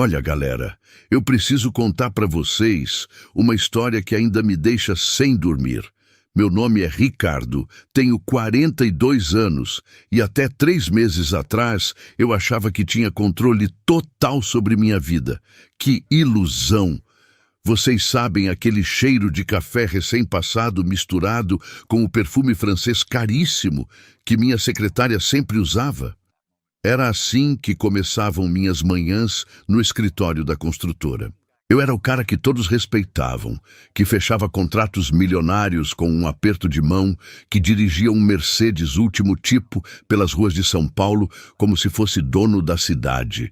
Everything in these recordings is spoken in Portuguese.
Olha, galera, eu preciso contar para vocês uma história que ainda me deixa sem dormir. Meu nome é Ricardo, tenho 42 anos e até 3 meses atrás eu achava que tinha controle total sobre minha vida. Que ilusão! Vocês sabem aquele cheiro de café recém-passado misturado com o perfume francês caríssimo que minha secretária sempre usava? Era assim que começavam minhas manhãs no escritório da construtora. Eu era o cara que todos respeitavam, que fechava contratos milionários com um aperto de mão, que dirigia um Mercedes último tipo pelas ruas de São Paulo como se fosse dono da cidade.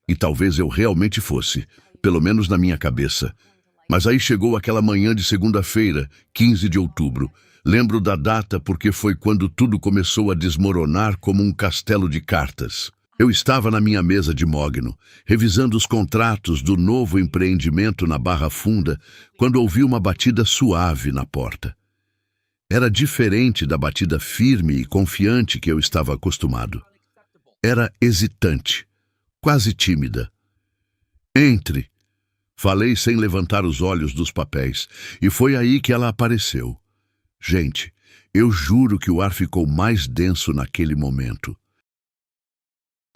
E talvez eu realmente fosse, pelo menos na minha cabeça. Mas aí chegou aquela manhã de segunda-feira, 15 de outubro. Lembro da data porque foi quando tudo começou a desmoronar como um castelo de cartas. Eu estava na minha mesa de mogno, revisando os contratos do novo empreendimento na Barra Funda, quando ouvi uma batida suave na porta. Era diferente da batida firme e confiante que eu estava acostumado. Era hesitante, quase tímida. "Entre", falei sem levantar os olhos dos papéis, e foi aí que ela apareceu. Gente, eu juro que o ar ficou mais denso naquele momento.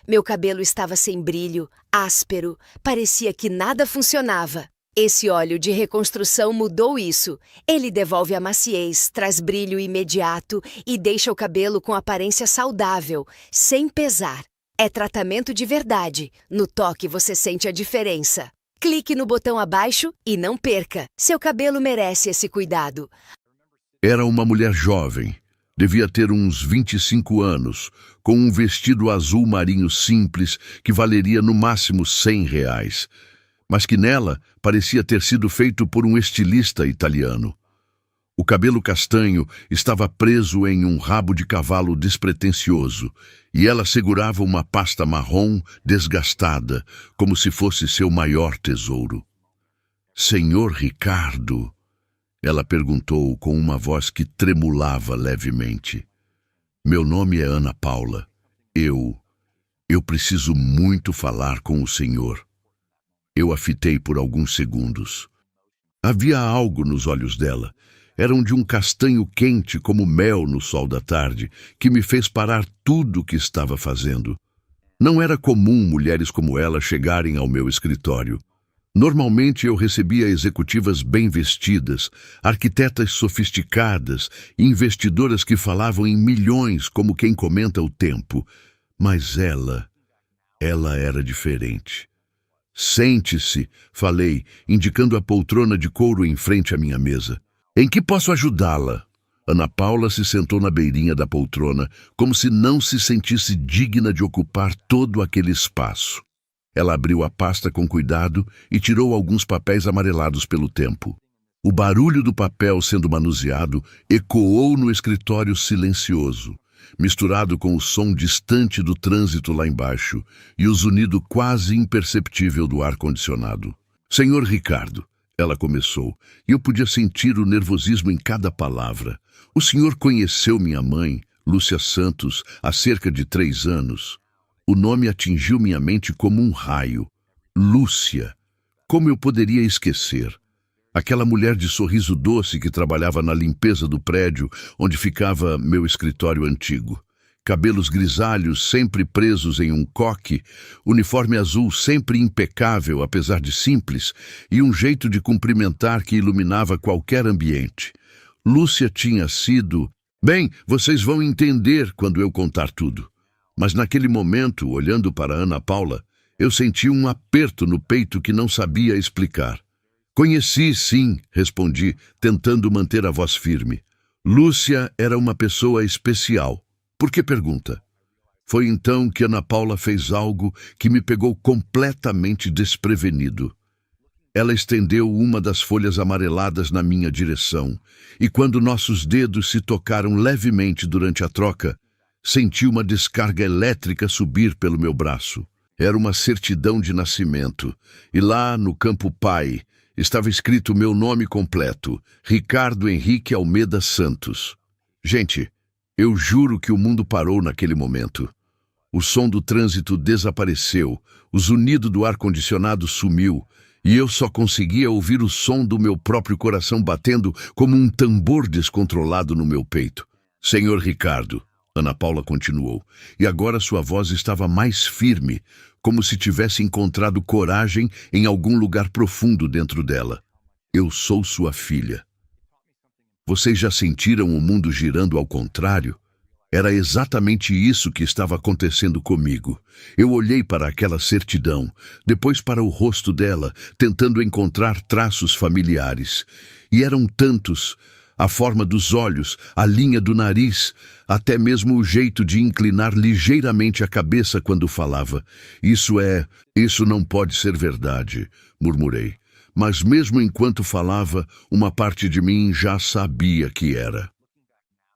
Meu cabelo estava sem brilho, áspero, parecia que nada funcionava. Esse óleo de reconstrução mudou isso. Ele devolve a maciez, traz brilho imediato e deixa o cabelo com aparência saudável, sem pesar. É tratamento de verdade. No toque você sente a diferença. Clique no botão abaixo e não perca. Seu cabelo merece esse cuidado. Era uma mulher jovem, devia ter uns 25 anos, com um vestido azul marinho simples que valeria no máximo R$ 100, mas que nela parecia ter sido feito por um estilista italiano. O cabelo castanho estava preso em um rabo de cavalo despretensioso e ela segurava uma pasta marrom desgastada, como se fosse seu maior tesouro. "Senhor Ricardo?", ela perguntou com uma voz que tremulava levemente. "Meu nome é Ana Paula. Eu preciso muito falar com o senhor." Eu a fitei por alguns segundos. Havia algo nos olhos dela. Eram de um castanho quente como mel no sol da tarde, que me fez parar tudo o que estava fazendo. Não era comum mulheres como ela chegarem ao meu escritório. Normalmente eu recebia executivas bem vestidas, arquitetas sofisticadas, investidoras que falavam em milhões como quem comenta o tempo. Mas ela era diferente. "Sente-se", falei, indicando a poltrona de couro em frente à minha mesa. "Em que posso ajudá-la?" Ana Paula se sentou na beirinha da poltrona, como se não se sentisse digna de ocupar todo aquele espaço. Ela abriu a pasta com cuidado e tirou alguns papéis amarelados pelo tempo. O barulho do papel sendo manuseado ecoou no escritório silencioso, misturado com o som distante do trânsito lá embaixo e o zunido quase imperceptível do ar-condicionado. "Senhor Ricardo", ela começou, e eu podia sentir o nervosismo em cada palavra. "O senhor conheceu minha mãe, Lúcia Santos, há cerca de 3 anos. O nome atingiu minha mente como um raio. Lúcia. Como eu poderia esquecer? Aquela mulher de sorriso doce que trabalhava na limpeza do prédio onde ficava meu escritório antigo. Cabelos grisalhos sempre presos em um coque, uniforme azul sempre impecável apesar de simples e um jeito de cumprimentar que iluminava qualquer ambiente. Lúcia tinha sido... Bem, vocês vão entender quando eu contar tudo. Mas naquele momento, olhando para Ana Paula, eu senti um aperto no peito que não sabia explicar. "Conheci, sim", respondi, tentando manter a voz firme. "Lúcia era uma pessoa especial. Por que pergunta?" Foi então que Ana Paula fez algo que me pegou completamente desprevenido. Ela estendeu uma das folhas amareladas na minha direção, e quando nossos dedos se tocaram levemente durante a troca, senti uma descarga elétrica subir pelo meu braço. Era uma certidão de nascimento, e lá, no campo pai, estava escrito meu nome completo, Ricardo Henrique Almeida Santos. Gente, eu juro que o mundo parou naquele momento. O som do trânsito desapareceu, o zunido do ar-condicionado sumiu, e eu só conseguia ouvir o som do meu próprio coração batendo como um tambor descontrolado no meu peito. Senhor Ricardo, Ana Paula continuou, e agora sua voz estava mais firme, como se tivesse encontrado coragem em algum lugar profundo dentro dela. Eu sou sua filha. Vocês já sentiram o mundo girando ao contrário? Era exatamente isso que estava acontecendo comigo. Eu olhei para aquela certidão, depois para o rosto dela, tentando encontrar traços familiares. E eram tantos: a forma dos olhos, a linha do nariz, até mesmo o jeito de inclinar ligeiramente a cabeça quando falava. Isso não pode ser verdade, murmurei. Mas mesmo enquanto falava, uma parte de mim já sabia que era.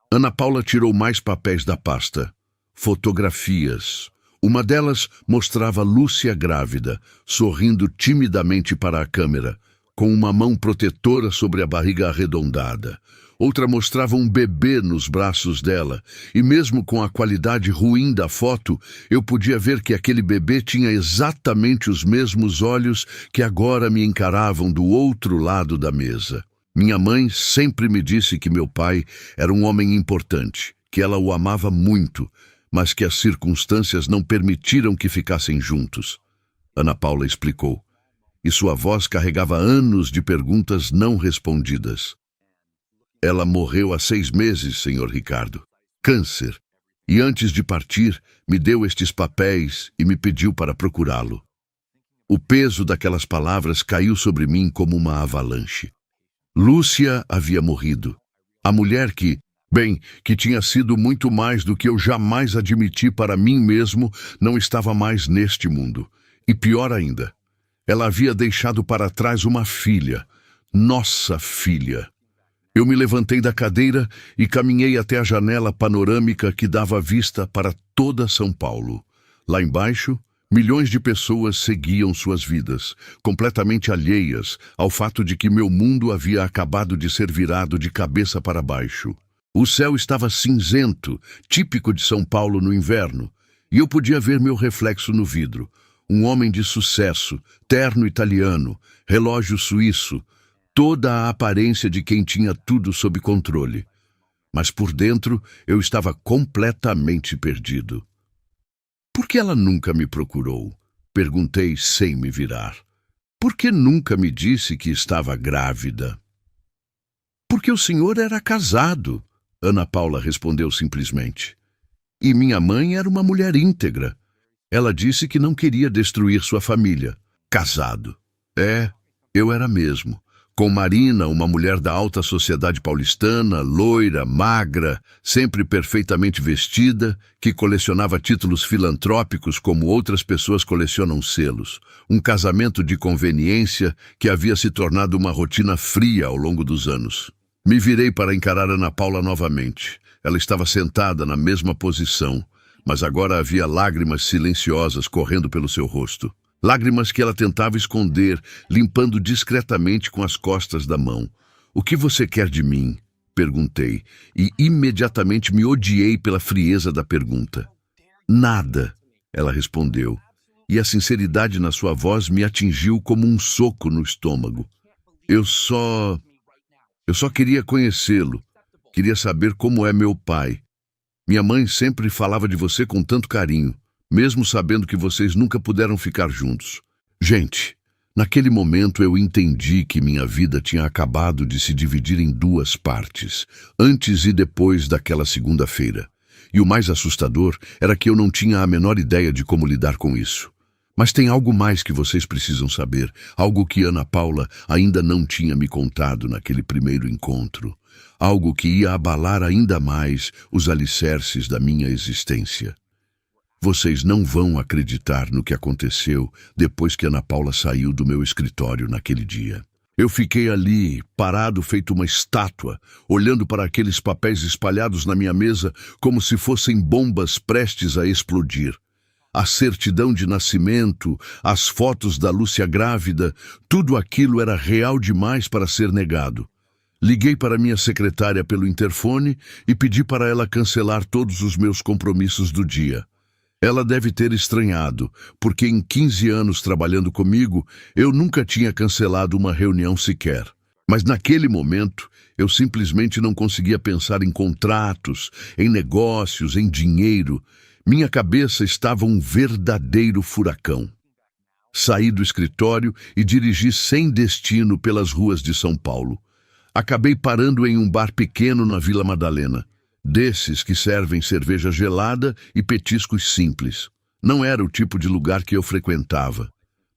Ana Paula tirou mais papéis da pasta. Fotografias. Uma delas mostrava Lúcia grávida, sorrindo timidamente para a câmera, com uma mão protetora sobre a barriga arredondada. Outra mostrava um bebê nos braços dela, e mesmo com a qualidade ruim da foto, eu podia ver que aquele bebê tinha exatamente os mesmos olhos que agora me encaravam do outro lado da mesa. Minha mãe sempre me disse que meu pai era um homem importante, que ela o amava muito, mas que as circunstâncias não permitiram que ficassem juntos. Ana Paula explicou, e sua voz carregava anos de perguntas não respondidas. Ela morreu há 6 meses, senhor Ricardo. Câncer. E antes de partir, me deu estes papéis e me pediu para procurá-lo. O peso daquelas palavras caiu sobre mim como uma avalanche. Lúcia havia morrido. A mulher que tinha sido muito mais do que eu jamais admiti para mim mesmo, não estava mais neste mundo. E pior ainda, ela havia deixado para trás uma filha, nossa filha. Eu me levantei da cadeira e caminhei até a janela panorâmica que dava vista para toda São Paulo. Lá embaixo, milhões de pessoas seguiam suas vidas, completamente alheias ao fato de que meu mundo havia acabado de ser virado de cabeça para baixo. O céu estava cinzento, típico de São Paulo no inverno, e eu podia ver meu reflexo no vidro. Um homem de sucesso, terno italiano, relógio suíço, toda a aparência de quem tinha tudo sob controle. Mas por dentro eu estava completamente perdido. Por que ela nunca me procurou? Perguntei sem me virar. Por que nunca me disse que estava grávida? Porque o senhor era casado, Ana Paula respondeu simplesmente. E minha mãe era uma mulher íntegra. Ela disse que não queria destruir sua família. Casado. Eu era mesmo. Com Marina, uma mulher da alta sociedade paulistana, loira, magra, sempre perfeitamente vestida, que colecionava títulos filantrópicos como outras pessoas colecionam selos. Um casamento de conveniência que havia se tornado uma rotina fria ao longo dos anos. Me virei para encarar Ana Paula novamente. Ela estava sentada na mesma posição, mas agora havia lágrimas silenciosas correndo pelo seu rosto. Lágrimas que ela tentava esconder, limpando discretamente com as costas da mão. "O que você quer de mim?" perguntei, e imediatamente me odiei pela frieza da pergunta. "Nada", ela respondeu, e a sinceridade na sua voz me atingiu como um soco no estômago. Eu só queria conhecê-lo, queria saber como é meu pai. Minha mãe sempre falava de você com tanto carinho, mesmo sabendo que vocês nunca puderam ficar juntos. Gente, naquele momento eu entendi que minha vida tinha acabado de se dividir em 2 partes, antes e depois daquela segunda-feira. E o mais assustador era que eu não tinha a menor ideia de como lidar com isso. Mas tem algo mais que vocês precisam saber, algo que Ana Paula ainda não tinha me contado naquele primeiro encontro, algo que ia abalar ainda mais os alicerces da minha existência. Vocês não vão acreditar no que aconteceu depois que Ana Paula saiu do meu escritório naquele dia. Eu fiquei ali, parado feito uma estátua, olhando para aqueles papéis espalhados na minha mesa como se fossem bombas prestes a explodir. A certidão de nascimento, as fotos da Lúcia grávida, tudo aquilo era real demais para ser negado. Liguei para minha secretária pelo interfone e pedi para ela cancelar todos os meus compromissos do dia. Ela deve ter estranhado, porque em 15 anos trabalhando comigo, eu nunca tinha cancelado uma reunião sequer. Mas naquele momento, eu simplesmente não conseguia pensar em contratos, em negócios, em dinheiro. Minha cabeça estava um verdadeiro furacão. Saí do escritório e dirigi sem destino pelas ruas de São Paulo. Acabei parando em um bar pequeno na Vila Madalena, desses que servem cerveja gelada e petiscos simples. Não era o tipo de lugar que eu frequentava.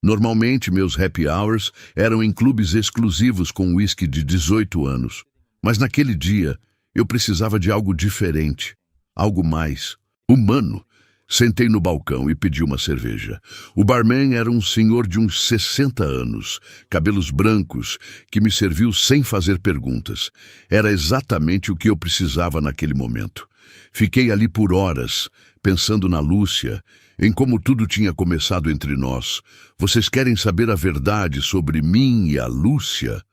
Normalmente, meus happy hours eram em clubes exclusivos com uísque de 18 anos. Mas naquele dia, eu precisava de algo diferente, algo mais humano. Sentei no balcão e pedi uma cerveja. O barman era um senhor de uns 60 anos, cabelos brancos, que me serviu sem fazer perguntas. Era exatamente o que eu precisava naquele momento. Fiquei ali por horas, pensando na Lúcia, em como tudo tinha começado entre nós. Vocês querem saber a verdade sobre mim e a Lúcia?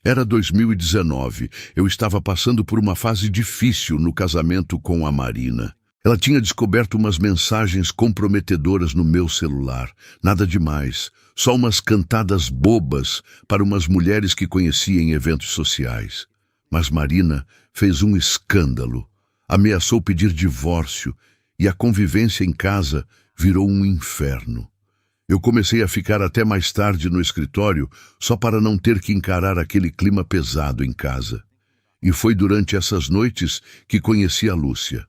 Era 2019. Eu estava passando por uma fase difícil no casamento com a Marina. Ela tinha descoberto umas mensagens comprometedoras no meu celular. Nada demais, só umas cantadas bobas para umas mulheres que conhecia em eventos sociais. Mas Marina fez um escândalo, ameaçou pedir divórcio e a convivência em casa virou um inferno. Eu comecei a ficar até mais tarde no escritório só para não ter que encarar aquele clima pesado em casa. E foi durante essas noites que conheci a Lúcia.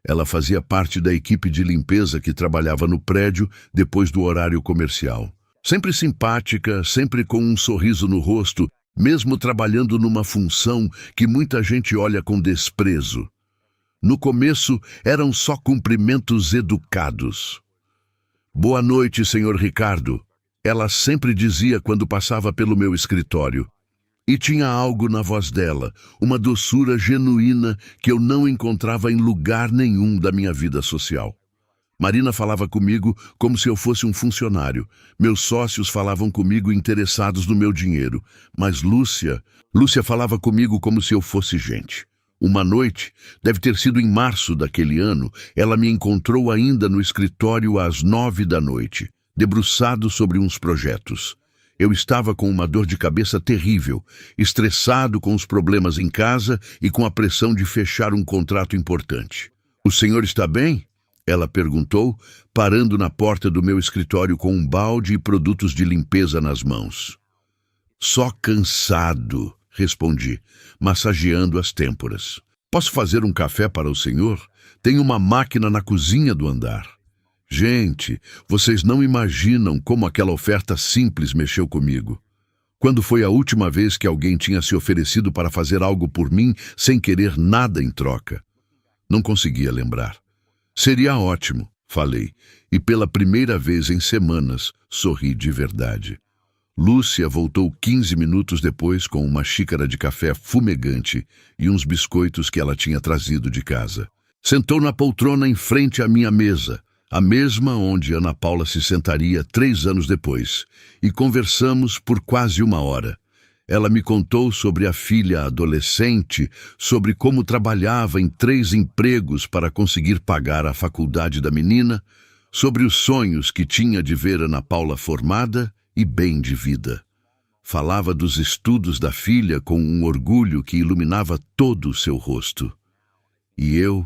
Ela fazia parte da equipe de limpeza que trabalhava no prédio depois do horário comercial. Sempre simpática, sempre com um sorriso no rosto, mesmo trabalhando numa função que muita gente olha com desprezo. No começo, eram só cumprimentos educados. "Boa noite, senhor Ricardo", ela sempre dizia quando passava pelo meu escritório. E tinha algo na voz dela, uma doçura genuína que eu não encontrava em lugar nenhum da minha vida social. Marina falava comigo como se eu fosse um funcionário. Meus sócios falavam comigo interessados no meu dinheiro. Mas Lúcia falava comigo como se eu fosse gente. Uma noite, deve ter sido em março daquele ano, ela me encontrou ainda no escritório às 9 da noite, debruçado sobre uns projetos. Eu estava com uma dor de cabeça terrível, estressado com os problemas em casa e com a pressão de fechar um contrato importante. "O senhor está bem?" ela perguntou, parando na porta do meu escritório com um balde e produtos de limpeza nas mãos. "Só cansado", respondi, massageando as têmporas. "Posso fazer um café para o senhor? Tem uma máquina na cozinha do andar." Gente, vocês não imaginam como aquela oferta simples mexeu comigo. Quando foi a última vez que alguém tinha se oferecido para fazer algo por mim sem querer nada em troca? Não conseguia lembrar. "Seria ótimo", falei, e pela primeira vez em semanas sorri de verdade. Lúcia voltou 15 minutos depois com uma xícara de café fumegante e uns biscoitos que ela tinha trazido de casa. Sentou na poltrona em frente à minha mesa, a mesma onde Ana Paula se sentaria 3 anos depois, e conversamos por quase 1 hora. Ela me contou sobre a filha adolescente, sobre como trabalhava em 3 empregos para conseguir pagar a faculdade da menina, sobre os sonhos que tinha de ver Ana Paula formada e bem de vida. Falava dos estudos da filha com um orgulho que iluminava todo o seu rosto. E eu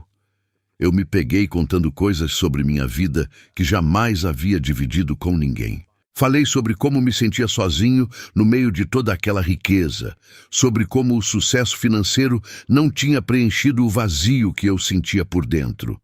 me peguei contando coisas sobre minha vida que jamais havia dividido com ninguém. Falei sobre como me sentia sozinho no meio de toda aquela riqueza, sobre como o sucesso financeiro não tinha preenchido o vazio que eu sentia por dentro.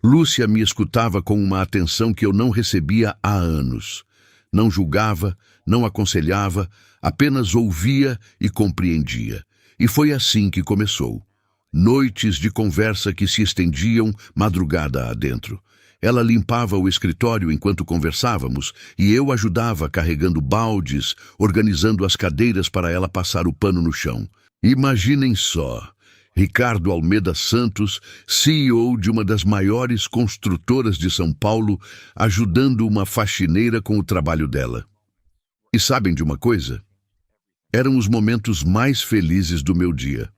Lúcia me escutava com uma atenção que eu não recebia há anos. Não julgava, não aconselhava, apenas ouvia e compreendia. E foi assim que começou. Noites de conversa que se estendiam madrugada adentro. Ela limpava o escritório enquanto conversávamos e eu ajudava carregando baldes, organizando as cadeiras para ela passar o pano no chão. Imaginem só, Ricardo Almeida Santos, CEO de uma das maiores construtoras de São Paulo, ajudando uma faxineira com o trabalho dela. E sabem de uma coisa? Eram os momentos mais felizes do meu dia.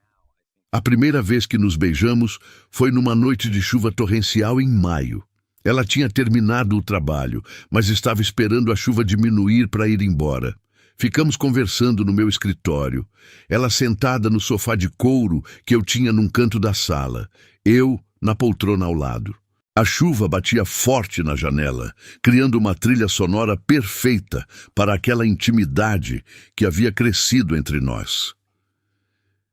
A primeira vez que nos beijamos foi numa noite de chuva torrencial em maio. Ela tinha terminado o trabalho, mas estava esperando a chuva diminuir para ir embora. Ficamos conversando no meu escritório, ela sentada no sofá de couro que eu tinha num canto da sala, eu na poltrona ao lado. A chuva batia forte na janela, criando uma trilha sonora perfeita para aquela intimidade que havia crescido entre nós.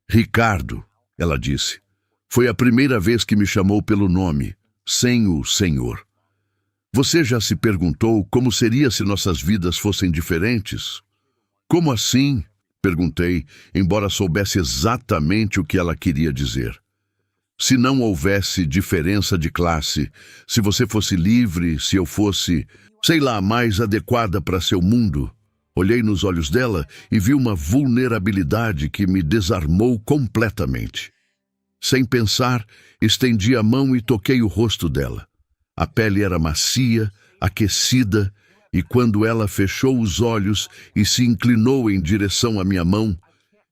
Ricardo, ela disse, foi a primeira vez que me chamou pelo nome, sem o senhor. Você já se perguntou como seria se nossas vidas fossem diferentes? Como assim? Perguntei, embora soubesse exatamente o que ela queria dizer. Se não houvesse diferença de classe, se você fosse livre, se eu fosse, sei lá, mais adequada para seu mundo. Olhei nos olhos dela e vi uma vulnerabilidade que me desarmou completamente. Sem pensar, estendi a mão e toquei o rosto dela. A pele era macia, aquecida, e quando ela fechou os olhos e se inclinou em direção à minha mão,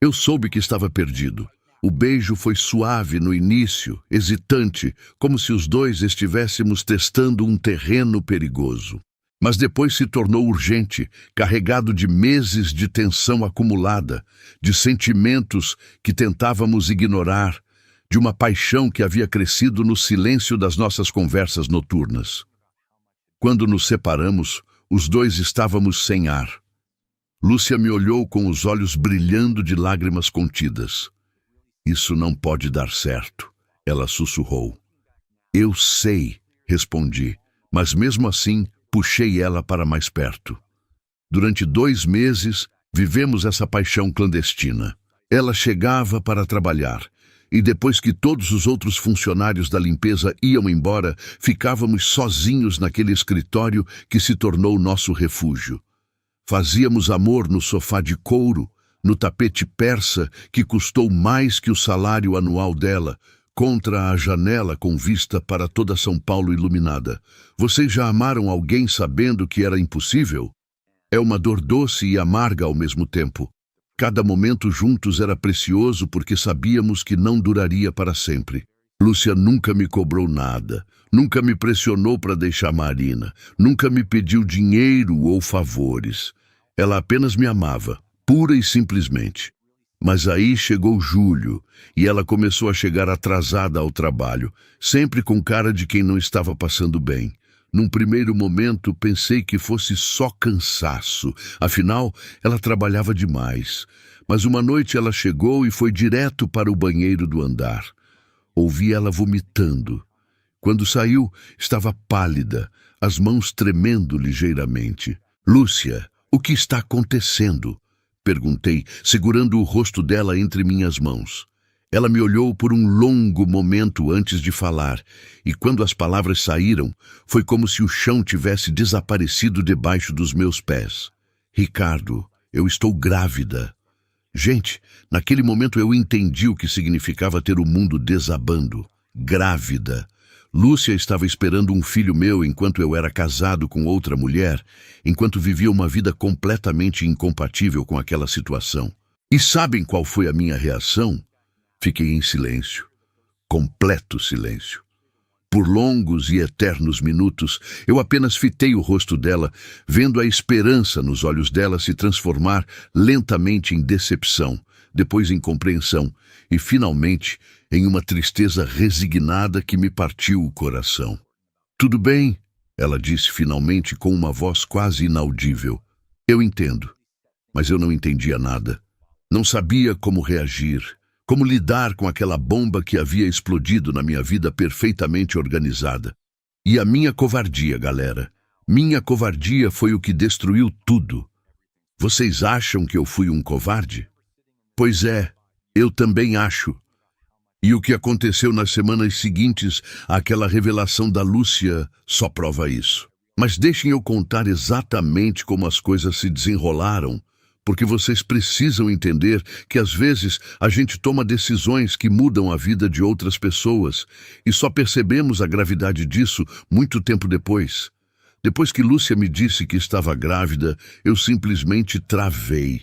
eu soube que estava perdido. O beijo foi suave no início, hesitante, como se os dois estivéssemos testando um terreno perigoso. Mas depois se tornou urgente, carregado de meses de tensão acumulada, de sentimentos que tentávamos ignorar, de uma paixão que havia crescido no silêncio das nossas conversas noturnas. Quando nos separamos, os dois estávamos sem ar. Lúcia me olhou com os olhos brilhando de lágrimas contidas. Isso não pode dar certo, ela sussurrou. Eu sei, respondi, mas mesmo assim puxei ela para mais perto. Durante 2 meses, vivemos essa paixão clandestina. Ela chegava para trabalhar, e depois que todos os outros funcionários da limpeza iam embora, ficávamos sozinhos naquele escritório que se tornou nosso refúgio. Fazíamos amor no sofá de couro, no tapete persa que custou mais que o salário anual dela, contra a janela com vista para toda São Paulo iluminada. Vocês já amaram alguém sabendo que era impossível? É uma dor doce e amarga ao mesmo tempo. Cada momento juntos era precioso porque sabíamos que não duraria para sempre. Lúcia nunca me cobrou nada, nunca me pressionou para deixar Marina, nunca me pediu dinheiro ou favores. Ela apenas me amava, pura e simplesmente. Mas aí chegou julho e ela começou a chegar atrasada ao trabalho, sempre com cara de quem não estava passando bem. Num primeiro momento, pensei que fosse só cansaço. Afinal, ela trabalhava demais. Mas uma noite ela chegou e foi direto para o banheiro do andar. Ouvi ela vomitando. Quando saiu, estava pálida, as mãos tremendo ligeiramente. Lúcia, o que está acontecendo? Perguntei, segurando o rosto dela entre minhas mãos. Ela me olhou por um longo momento antes de falar, e quando as palavras saíram, foi como se o chão tivesse desaparecido debaixo dos meus pés. Ricardo, eu estou grávida. Gente, naquele momento eu entendi o que significava ter o mundo desabando. Grávida. Lúcia estava esperando um filho meu enquanto eu era casado com outra mulher, enquanto vivia uma vida completamente incompatível com aquela situação. E sabem qual foi a minha reação? Fiquei em silêncio, completo silêncio. Por longos e eternos minutos, eu apenas fitei o rosto dela, vendo a esperança nos olhos dela se transformar lentamente em decepção, depois em compreensão e, finalmente, em uma tristeza resignada que me partiu o coração. Tudo bem, ela disse finalmente com uma voz quase inaudível. Eu entendo, mas eu não entendia nada. Não sabia como reagir. Como lidar com aquela bomba que havia explodido na minha vida perfeitamente organizada. E a minha covardia, galera. Minha covardia foi o que destruiu tudo. Vocês acham que eu fui um covarde? Pois é, eu também acho. E o que aconteceu nas semanas seguintes àquela revelação da Lúcia só prova isso. Mas deixem eu contar exatamente como as coisas se desenrolaram, porque vocês precisam entender que às vezes a gente toma decisões que mudam a vida de outras pessoas e só percebemos a gravidade disso muito tempo depois. Depois que Lúcia me disse que estava grávida, eu simplesmente travei.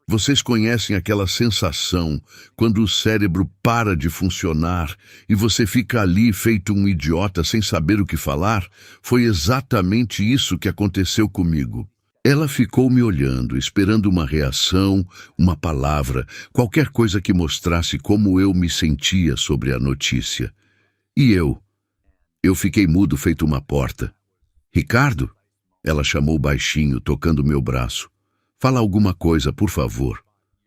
Vocês conhecem aquela sensação quando o cérebro para de funcionar e você fica ali feito um idiota sem saber o que falar? Foi exatamente isso que aconteceu comigo. Ela ficou me olhando, esperando uma reação, uma palavra, qualquer coisa que mostrasse como eu me sentia sobre a notícia. E eu fiquei mudo feito uma porta. Ricardo? Ela chamou baixinho, tocando meu braço. Fala alguma coisa, por favor.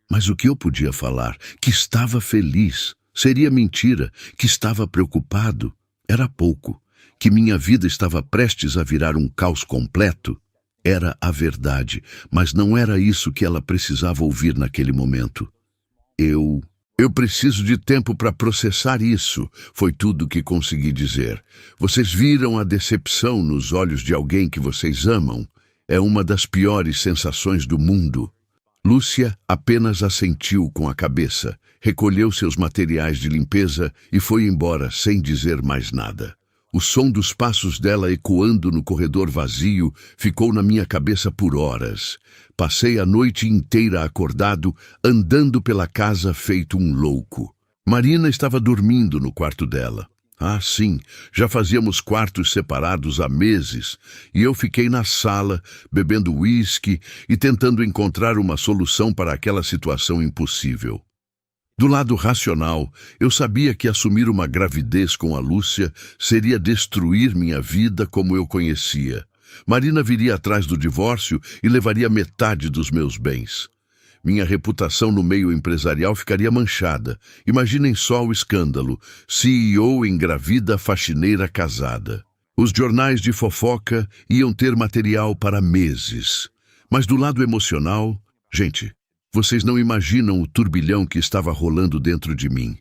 Mas o que eu podia falar? Que estava feliz. Seria mentira. Que estava preocupado. Era pouco. Que minha vida estava prestes a virar um caos completo. Era a verdade, mas não era isso que ela precisava ouvir naquele momento. Eu preciso de tempo para processar isso, foi tudo que consegui dizer. Vocês viram a decepção nos olhos de alguém que vocês amam? É uma das piores sensações do mundo. Lúcia apenas assentiu com a cabeça, recolheu seus materiais de limpeza e foi embora sem dizer mais nada. O som dos passos dela ecoando no corredor vazio ficou na minha cabeça por horas. Passei a noite inteira acordado, andando pela casa feito um louco. Marina estava dormindo no quarto dela. Ah, sim, já fazíamos quartos separados há meses, e eu fiquei na sala, bebendo uísque e tentando encontrar uma solução para aquela situação impossível. Do lado racional, eu sabia que assumir uma gravidez com a Lúcia seria destruir minha vida como eu conhecia. Marina viria atrás do divórcio e levaria metade dos meus bens. Minha reputação no meio empresarial ficaria manchada. Imaginem só o escândalo. CEO engravida faxineira casada. Os jornais de fofoca iam ter material para meses. Mas do lado emocional, gente, vocês não imaginam o turbilhão que estava rolando dentro de mim.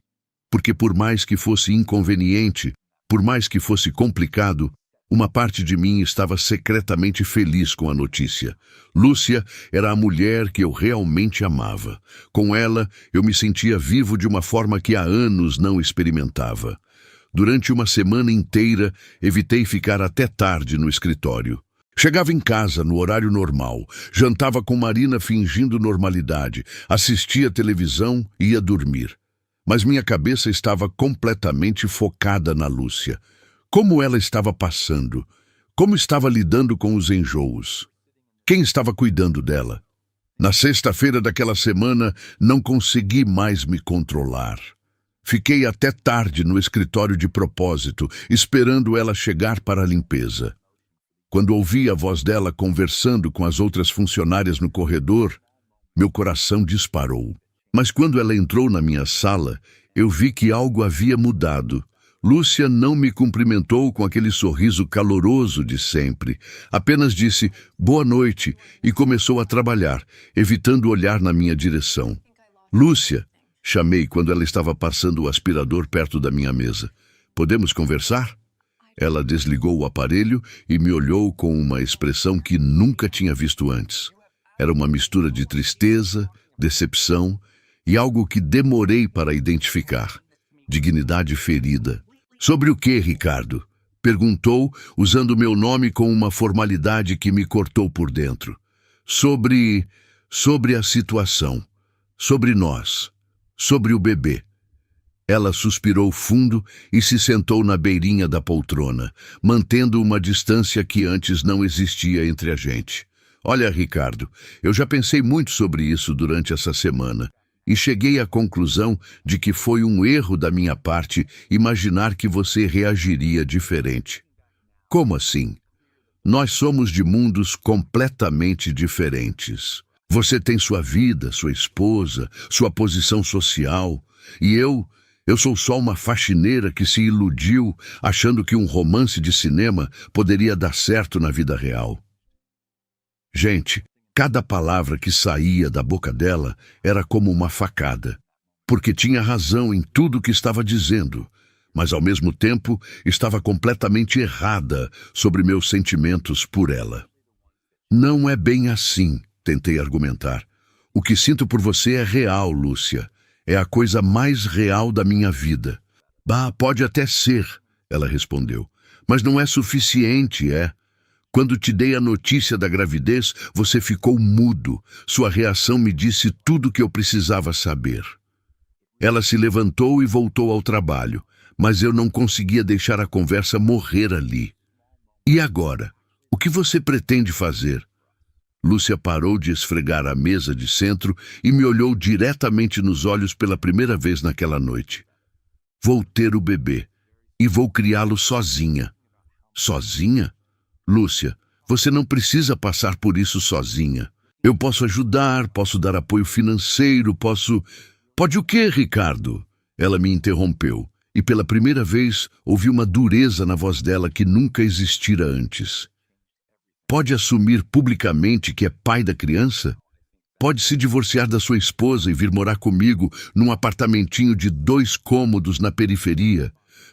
Porque por mais que fosse inconveniente, por mais que fosse complicado, uma parte de mim estava secretamente feliz com a notícia. Lúcia era a mulher que eu realmente amava. Com ela, eu me sentia vivo de uma forma que há anos não experimentava. Durante uma semana inteira, evitei ficar até tarde no escritório. Chegava em casa no horário normal, jantava com Marina fingindo normalidade, assistia televisão e ia dormir. Mas minha cabeça estava completamente focada na Lúcia. Como ela estava passando? Como estava lidando com os enjoos? Quem estava cuidando dela? Na sexta-feira daquela semana, não consegui mais me controlar. Fiquei até tarde no escritório de propósito, esperando ela chegar para a limpeza. Quando ouvi a voz dela conversando com as outras funcionárias no corredor, meu coração disparou. Mas quando ela entrou na minha sala, eu vi que algo havia mudado. Lúcia não me cumprimentou com aquele sorriso caloroso de sempre. Apenas disse boa noite e começou a trabalhar, evitando olhar na minha direção. Lúcia, chamei quando ela estava passando o aspirador perto da minha mesa. Podemos conversar? Ela desligou o aparelho e me olhou com uma expressão que nunca tinha visto antes. Era uma mistura de tristeza, decepção e algo que demorei para identificar. Dignidade ferida. Sobre o que, Ricardo? Perguntou, usando meu nome com uma formalidade que me cortou por dentro. Sobre a situação. Sobre nós. Sobre o bebê. Ela suspirou fundo e se sentou na beirinha da poltrona, mantendo uma distância que antes não existia entre a gente. Olha, Ricardo, eu já pensei muito sobre isso durante essa semana. E cheguei à conclusão de que foi um erro da minha parte imaginar que você reagiria diferente. Como assim? Nós somos de mundos completamente diferentes. Você tem sua vida, sua esposa, sua posição social, e eu sou só uma faxineira que se iludiu achando que um romance de cinema poderia dar certo na vida real. Gente, cada palavra que saía da boca dela era como uma facada, porque tinha razão em tudo o que estava dizendo, mas ao mesmo tempo estava completamente errada sobre meus sentimentos por ela. Não é bem assim, tentei argumentar. O que sinto por você é real, Lúcia. É a coisa mais real da minha vida. Bah, pode até ser, ela respondeu, mas não é suficiente, é? Quando te dei a notícia da gravidez, você ficou mudo. Sua reação me disse tudo o que eu precisava saber. Ela se levantou e voltou ao trabalho, mas eu não conseguia deixar a conversa morrer ali. E agora? O que você pretende fazer? Lúcia parou de esfregar a mesa de centro e me olhou diretamente nos olhos pela primeira vez naquela noite. Vou ter o bebê e vou criá-lo sozinha. Sozinha? Lúcia, você não precisa passar por isso sozinha. Eu posso ajudar, posso dar apoio financeiro, posso... Pode o quê, Ricardo? Ela me interrompeu, e pela primeira vez ouvi uma dureza na voz dela que nunca existira antes. Pode assumir publicamente que é pai da criança? Pode se divorciar da sua esposa e vir morar comigo num apartamentinho de 2 cômodos na periferia?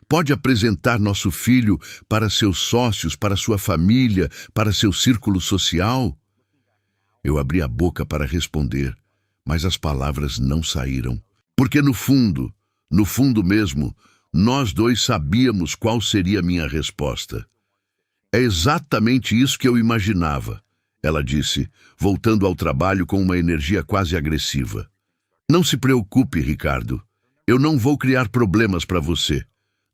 Pode apresentar nosso filho para seus sócios, para sua família, para seu círculo social? Eu abri a boca para responder, mas as palavras não saíram. Porque no fundo mesmo, nós dois sabíamos qual seria a minha resposta. É exatamente isso que eu imaginava, ela disse, voltando ao trabalho com uma energia quase agressiva. Não se preocupe, Ricardo. Eu não vou criar problemas para você.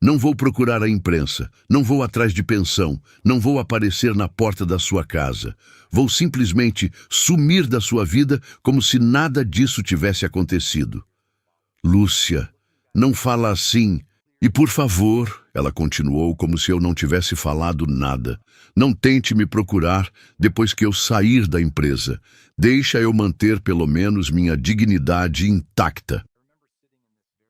Não vou procurar a imprensa, não vou atrás de pensão, não vou aparecer na porta da sua casa. Vou simplesmente sumir da sua vida como se nada disso tivesse acontecido. Lúcia, não fala assim. E por favor, ela continuou como se eu não tivesse falado nada. Não tente me procurar depois que eu sair da empresa. Deixa eu manter pelo menos minha dignidade intacta.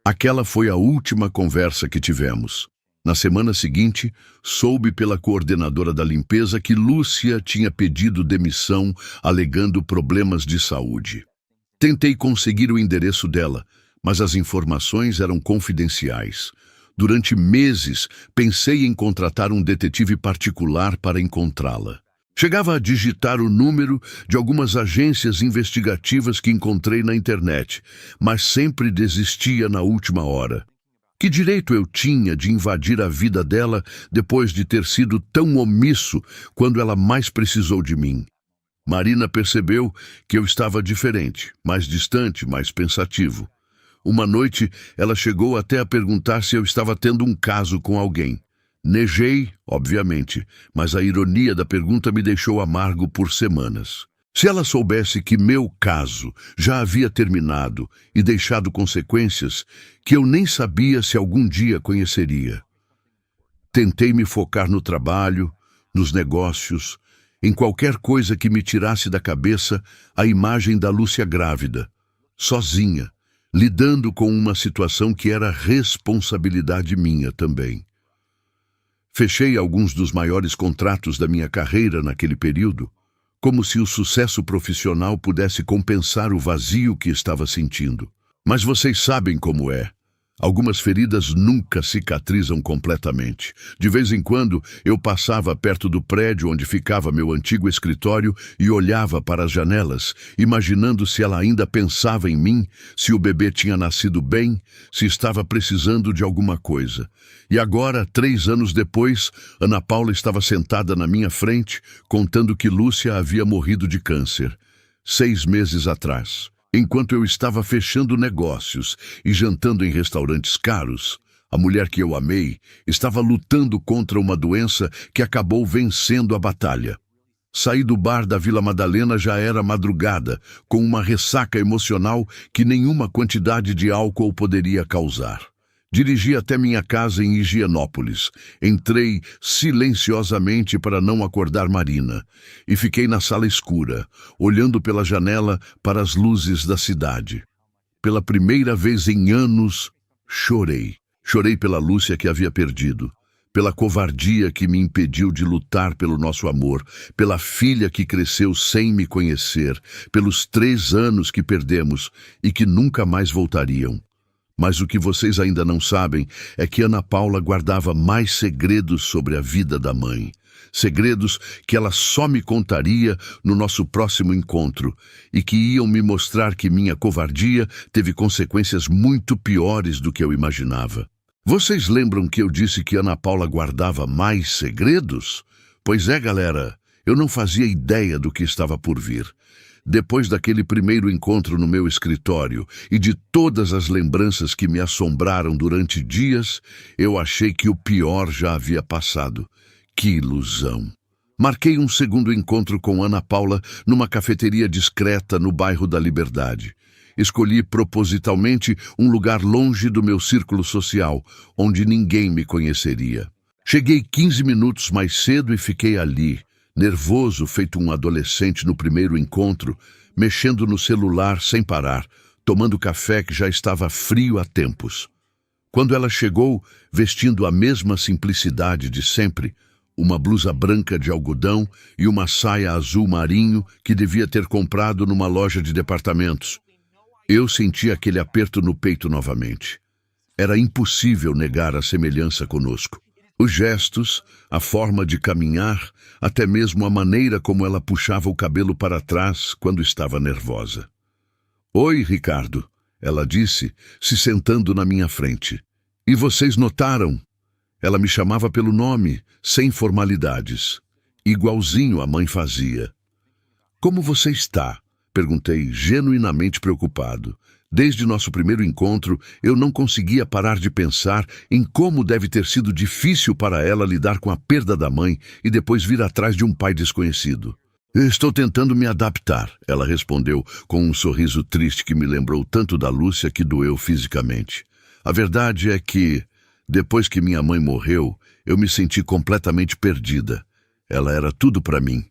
Aquela foi a última conversa que tivemos. Na semana seguinte, soube pela coordenadora da limpeza que Lúcia tinha pedido demissão alegando problemas de saúde. Tentei conseguir o endereço dela, mas as informações eram confidenciais. Durante meses, pensei em contratar um detetive particular para encontrá-la. Chegava a digitar o número de algumas agências investigativas que encontrei na internet, mas sempre desistia na última hora. Que direito eu tinha de invadir a vida dela depois de ter sido tão omisso quando ela mais precisou de mim? Marina percebeu que eu estava diferente, mais distante, mais pensativo. Uma noite, ela chegou até a perguntar se eu estava tendo um caso com alguém. Neguei, obviamente, mas a ironia da pergunta me deixou amargo por semanas. Se ela soubesse que meu caso já havia terminado e deixado consequências que eu nem sabia se algum dia conheceria. Tentei me focar no trabalho, nos negócios, em qualquer coisa que me tirasse da cabeça a imagem da Lúcia grávida, sozinha, lidando com uma situação que era responsabilidade minha também. Fechei alguns dos maiores contratos da minha carreira naquele período, como se o sucesso profissional pudesse compensar o vazio que estava sentindo. Mas vocês sabem como é. Algumas feridas nunca cicatrizam completamente. De vez em quando, eu passava perto do prédio onde ficava meu antigo escritório e olhava para as janelas, imaginando se ela ainda pensava em mim, se o bebê tinha nascido bem, se estava precisando de alguma coisa. E agora, 3 anos depois, Ana Paula estava sentada na minha frente, contando que Lúcia havia morrido de câncer, 6 meses atrás. Enquanto eu estava fechando negócios e jantando em restaurantes caros, a mulher que eu amei estava lutando contra uma doença que acabou vencendo a batalha. Saí do bar da Vila Madalena já era madrugada, com uma ressaca emocional que nenhuma quantidade de álcool poderia causar. Dirigi até minha casa em Higienópolis. Entrei silenciosamente para não acordar Marina e fiquei na sala escura, olhando pela janela para as luzes da cidade. Pela primeira vez em anos, chorei. Chorei pela Lúcia que havia perdido, pela covardia que me impediu de lutar pelo nosso amor, pela filha que cresceu sem me conhecer, pelos 3 anos que perdemos e que nunca mais voltariam. Mas o que vocês ainda não sabem é que Ana Paula guardava mais segredos sobre a vida da mãe. Segredos que ela só me contaria no nosso próximo encontro e que iam me mostrar que minha covardia teve consequências muito piores do que eu imaginava. Vocês lembram que eu disse que Ana Paula guardava mais segredos? Pois é, galera, Eu não fazia ideia do que estava por vir. Depois daquele primeiro encontro no meu escritório e de todas as lembranças que me assombraram durante dias, eu achei que o pior já havia passado. Que ilusão! Marquei um segundo encontro com Ana Paula numa cafeteria discreta no bairro da Liberdade. Escolhi propositalmente um lugar longe do meu círculo social, onde ninguém me conheceria. Cheguei 15 minutos mais cedo e fiquei ali, nervoso feito um adolescente no primeiro encontro, mexendo no celular sem parar, tomando café que já estava frio há tempos. Quando ela chegou, vestindo a mesma simplicidade de sempre, uma blusa branca de algodão e uma saia azul marinho que devia ter comprado numa loja de departamentos, eu senti aquele aperto no peito novamente. Era impossível negar a semelhança conosco. Os gestos, a forma de caminhar, até mesmo a maneira como ela puxava o cabelo para trás quando estava nervosa. "Oi, Ricardo", ela disse, se sentando na minha frente. "E vocês notaram?" Ela me chamava pelo nome, sem formalidades. Igualzinho a mãe fazia. "Como você está?" Perguntei, genuinamente preocupado. Desde nosso primeiro encontro, eu não conseguia parar de pensar em como deve ter sido difícil para ela lidar com a perda da mãe e depois vir atrás de um pai desconhecido. "Estou tentando me adaptar", ela respondeu com um sorriso triste que me lembrou tanto da Lúcia que doeu fisicamente. "A verdade é que, depois que minha mãe morreu, eu me senti completamente perdida. Ela era tudo para mim."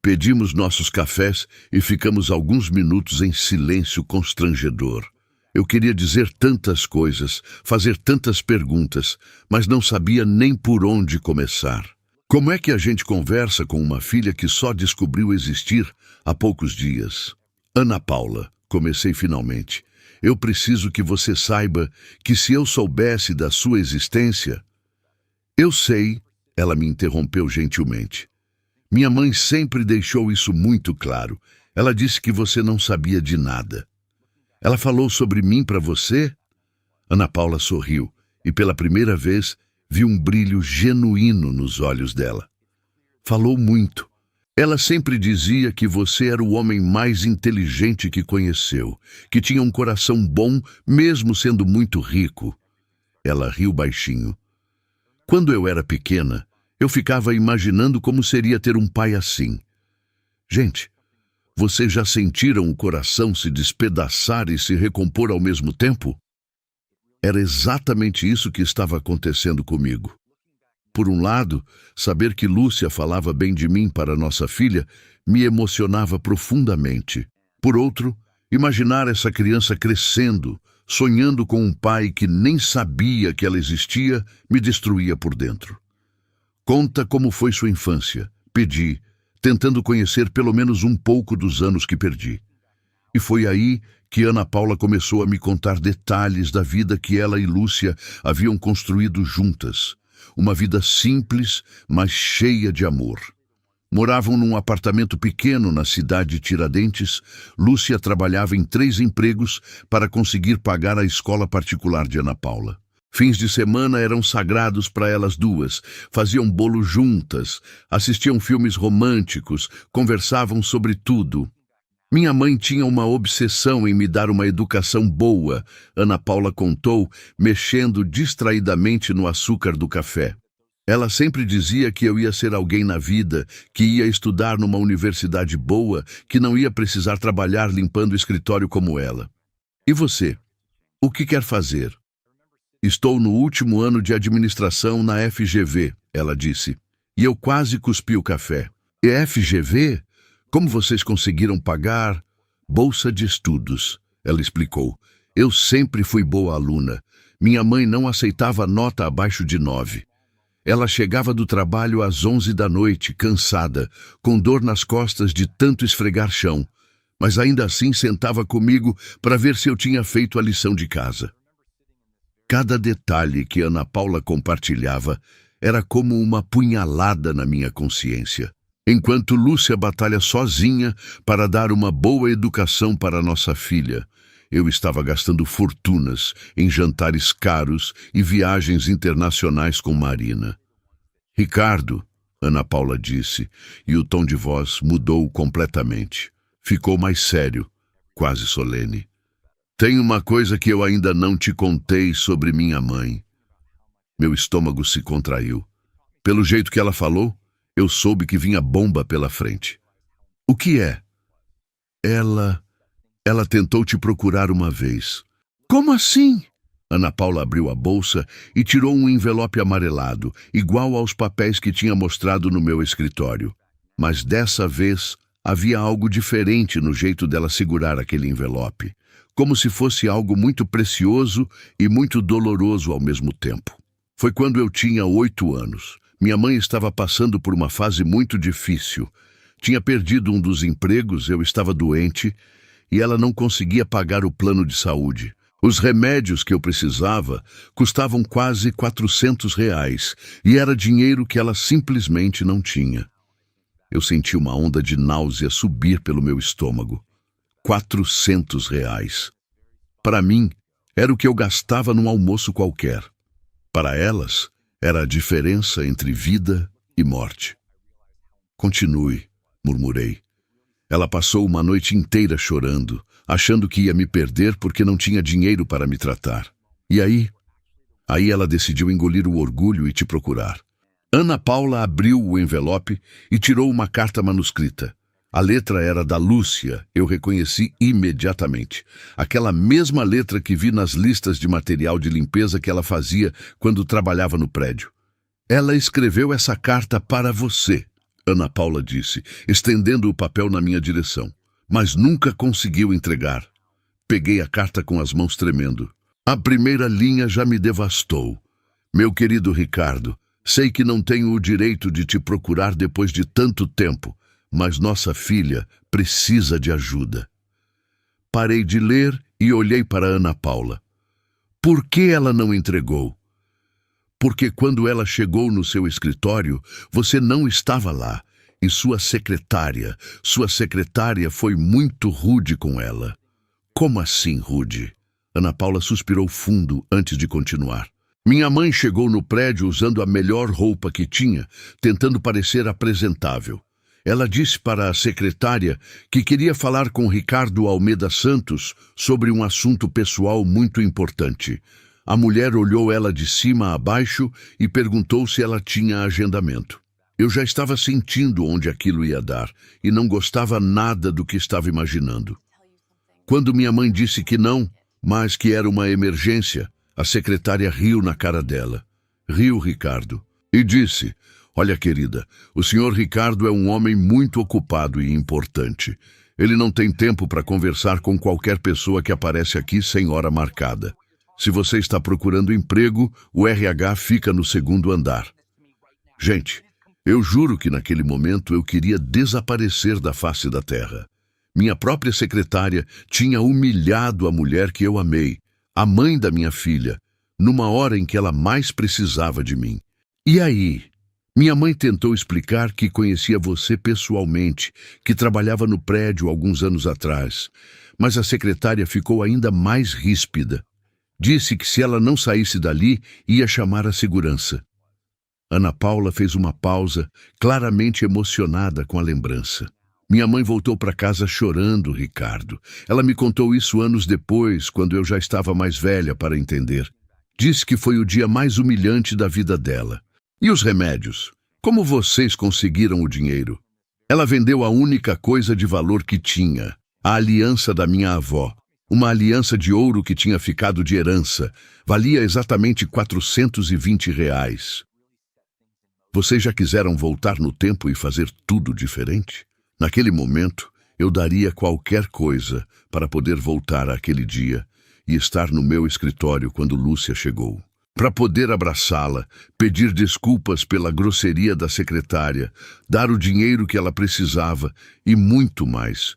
Pedimos nossos cafés e ficamos alguns minutos em silêncio constrangedor. Eu queria dizer tantas coisas, fazer tantas perguntas, mas não sabia nem por onde começar. Como é que a gente conversa com uma filha que só descobriu existir há poucos dias? "Ana Paula", comecei finalmente, "eu preciso que você saiba que se eu soubesse da sua existência..." "Eu sei", ela me interrompeu gentilmente. "Minha mãe sempre deixou isso muito claro. Ela disse que você não sabia de nada." "Ela falou sobre mim para você?" Ana Paula sorriu e pela primeira vez vi um brilho genuíno nos olhos dela. "Falou muito. Ela sempre dizia que você era o homem mais inteligente que conheceu, que tinha um coração bom mesmo sendo muito rico." Ela riu baixinho. "Quando eu era pequena, eu ficava imaginando como seria ter um pai assim." Gente, vocês já sentiram o coração se despedaçar e se recompor ao mesmo tempo? Era exatamente isso que estava acontecendo comigo. Por um lado, saber que Lúcia falava bem de mim para nossa filha me emocionava profundamente. Por outro, imaginar essa criança crescendo, sonhando com um pai que nem sabia que ela existia, me destruía por dentro. "Conta como foi sua infância", pedi, tentando conhecer pelo menos um pouco dos anos que perdi. E foi aí que Ana Paula começou a me contar detalhes da vida que ela e Lúcia haviam construído juntas. Uma vida simples, mas cheia de amor. Moravam num apartamento pequeno na cidade de Tiradentes. Lúcia trabalhava em 3 empregos para conseguir pagar a escola particular de Ana Paula. Fins de semana eram sagrados para elas duas, faziam bolo juntas, assistiam filmes românticos, conversavam sobre tudo. "Minha mãe tinha uma obsessão em me dar uma educação boa", Ana Paula contou, mexendo distraidamente no açúcar do café. "Ela sempre dizia que eu ia ser alguém na vida, que ia estudar numa universidade boa, que não ia precisar trabalhar limpando o escritório como ela." "E você? O que quer fazer?" "Estou no último ano de administração na FGV", ela disse. E eu quase cuspi o café. "E FGV? Como vocês conseguiram pagar?" "Bolsa de estudos", ela explicou. "Eu sempre fui boa aluna. Minha mãe não aceitava nota abaixo de 9. Ela chegava do trabalho às 11 da noite, cansada, com dor nas costas de tanto esfregar chão, mas ainda assim sentava comigo para ver se eu tinha feito a lição de casa." Cada detalhe que Ana Paula compartilhava era como uma punhalada na minha consciência. Enquanto Lúcia batalha sozinha para dar uma boa educação para nossa filha, eu estava gastando fortunas em jantares caros e viagens internacionais com Marina. "Ricardo", Ana Paula disse, e o tom de voz mudou completamente. Ficou mais sério, quase solene. Tem uma coisa que eu ainda não te contei sobre minha mãe. Meu estômago se contraiu. Pelo jeito que ela falou, eu soube que vinha bomba pela frente. O que é? Ela tentou te procurar uma vez. Como assim? Ana Paula abriu a bolsa e tirou um envelope amarelado, igual aos papéis que tinha mostrado no meu escritório. Mas dessa vez havia algo diferente no jeito dela segurar aquele envelope, como se fosse algo muito precioso e muito doloroso ao mesmo tempo. Foi quando eu tinha 8 anos. Minha mãe estava passando por uma fase muito difícil. Tinha perdido um dos empregos, eu estava doente e ela não conseguia pagar o plano de saúde. Os remédios que eu precisava custavam quase R$ 400 e era dinheiro que ela simplesmente não tinha. Eu senti uma onda de náusea subir pelo meu estômago. R$ 400. Para mim, era o que eu gastava num almoço qualquer. Para elas, era a diferença entre vida e morte. Continue, murmurei. Ela passou uma noite inteira chorando, achando que ia me perder porque não tinha dinheiro para me tratar. E aí ela decidiu engolir o orgulho e te procurar. Ana Paula abriu o envelope e tirou uma carta manuscrita. A letra era da Lúcia, eu reconheci imediatamente. Aquela mesma letra que vi nas listas de material de limpeza que ela fazia quando trabalhava no prédio. Ela escreveu essa carta para você, Ana Paula disse, estendendo o papel na minha direção. Mas nunca conseguiu entregar. Peguei a carta com as mãos tremendo. A primeira linha já me devastou. Meu querido Ricardo, sei que não tenho o direito de te procurar depois de tanto tempo, mas nossa filha precisa de ajuda. Parei de ler e olhei para Ana Paula. Por que ela não entregou? Porque quando ela chegou no seu escritório, você não estava lá. E sua secretária foi muito rude com ela. Como assim, rude? Ana Paula suspirou fundo antes de continuar. Minha mãe chegou no prédio usando a melhor roupa que tinha, tentando parecer apresentável. Ela disse para a secretária que queria falar com Ricardo Almeida Santos sobre um assunto pessoal muito importante. A mulher olhou ela de cima a baixo e perguntou se ela tinha agendamento. Eu já estava sentindo onde aquilo ia dar e não gostava nada do que estava imaginando. Quando minha mãe disse que não, mas que era uma emergência, a secretária riu na cara dela. Riu, Ricardo, e disse: olha, querida, o senhor Ricardo é um homem muito ocupado e importante. Ele não tem tempo para conversar com qualquer pessoa que aparece aqui sem hora marcada. Se você está procurando emprego, o RH fica no 2º andar. Gente, eu juro que naquele momento eu queria desaparecer da face da terra. Minha própria secretária tinha humilhado a mulher que eu amei, a mãe da minha filha, numa hora em que ela mais precisava de mim. E aí? Minha mãe tentou explicar que conhecia você pessoalmente, que trabalhava no prédio alguns anos atrás, mas a secretária ficou ainda mais ríspida. Disse que se ela não saísse dali, ia chamar a segurança. Ana Paula fez uma pausa, claramente emocionada com a lembrança. Minha mãe voltou para casa chorando, Ricardo. Ela me contou isso anos depois, quando eu já estava mais velha para entender. Disse que foi o dia mais humilhante da vida dela. E os remédios? Como vocês conseguiram o dinheiro? Ela vendeu a única coisa de valor que tinha, a aliança da minha avó. Uma aliança de ouro que tinha ficado de herança. Valia exatamente R$ 420. Vocês já quiseram voltar no tempo e fazer tudo diferente? Naquele momento, eu daria qualquer coisa para poder voltar àquele dia e estar no meu escritório quando Lúcia chegou. Para poder abraçá-la, pedir desculpas pela grosseria da secretária, dar o dinheiro que ela precisava e muito mais.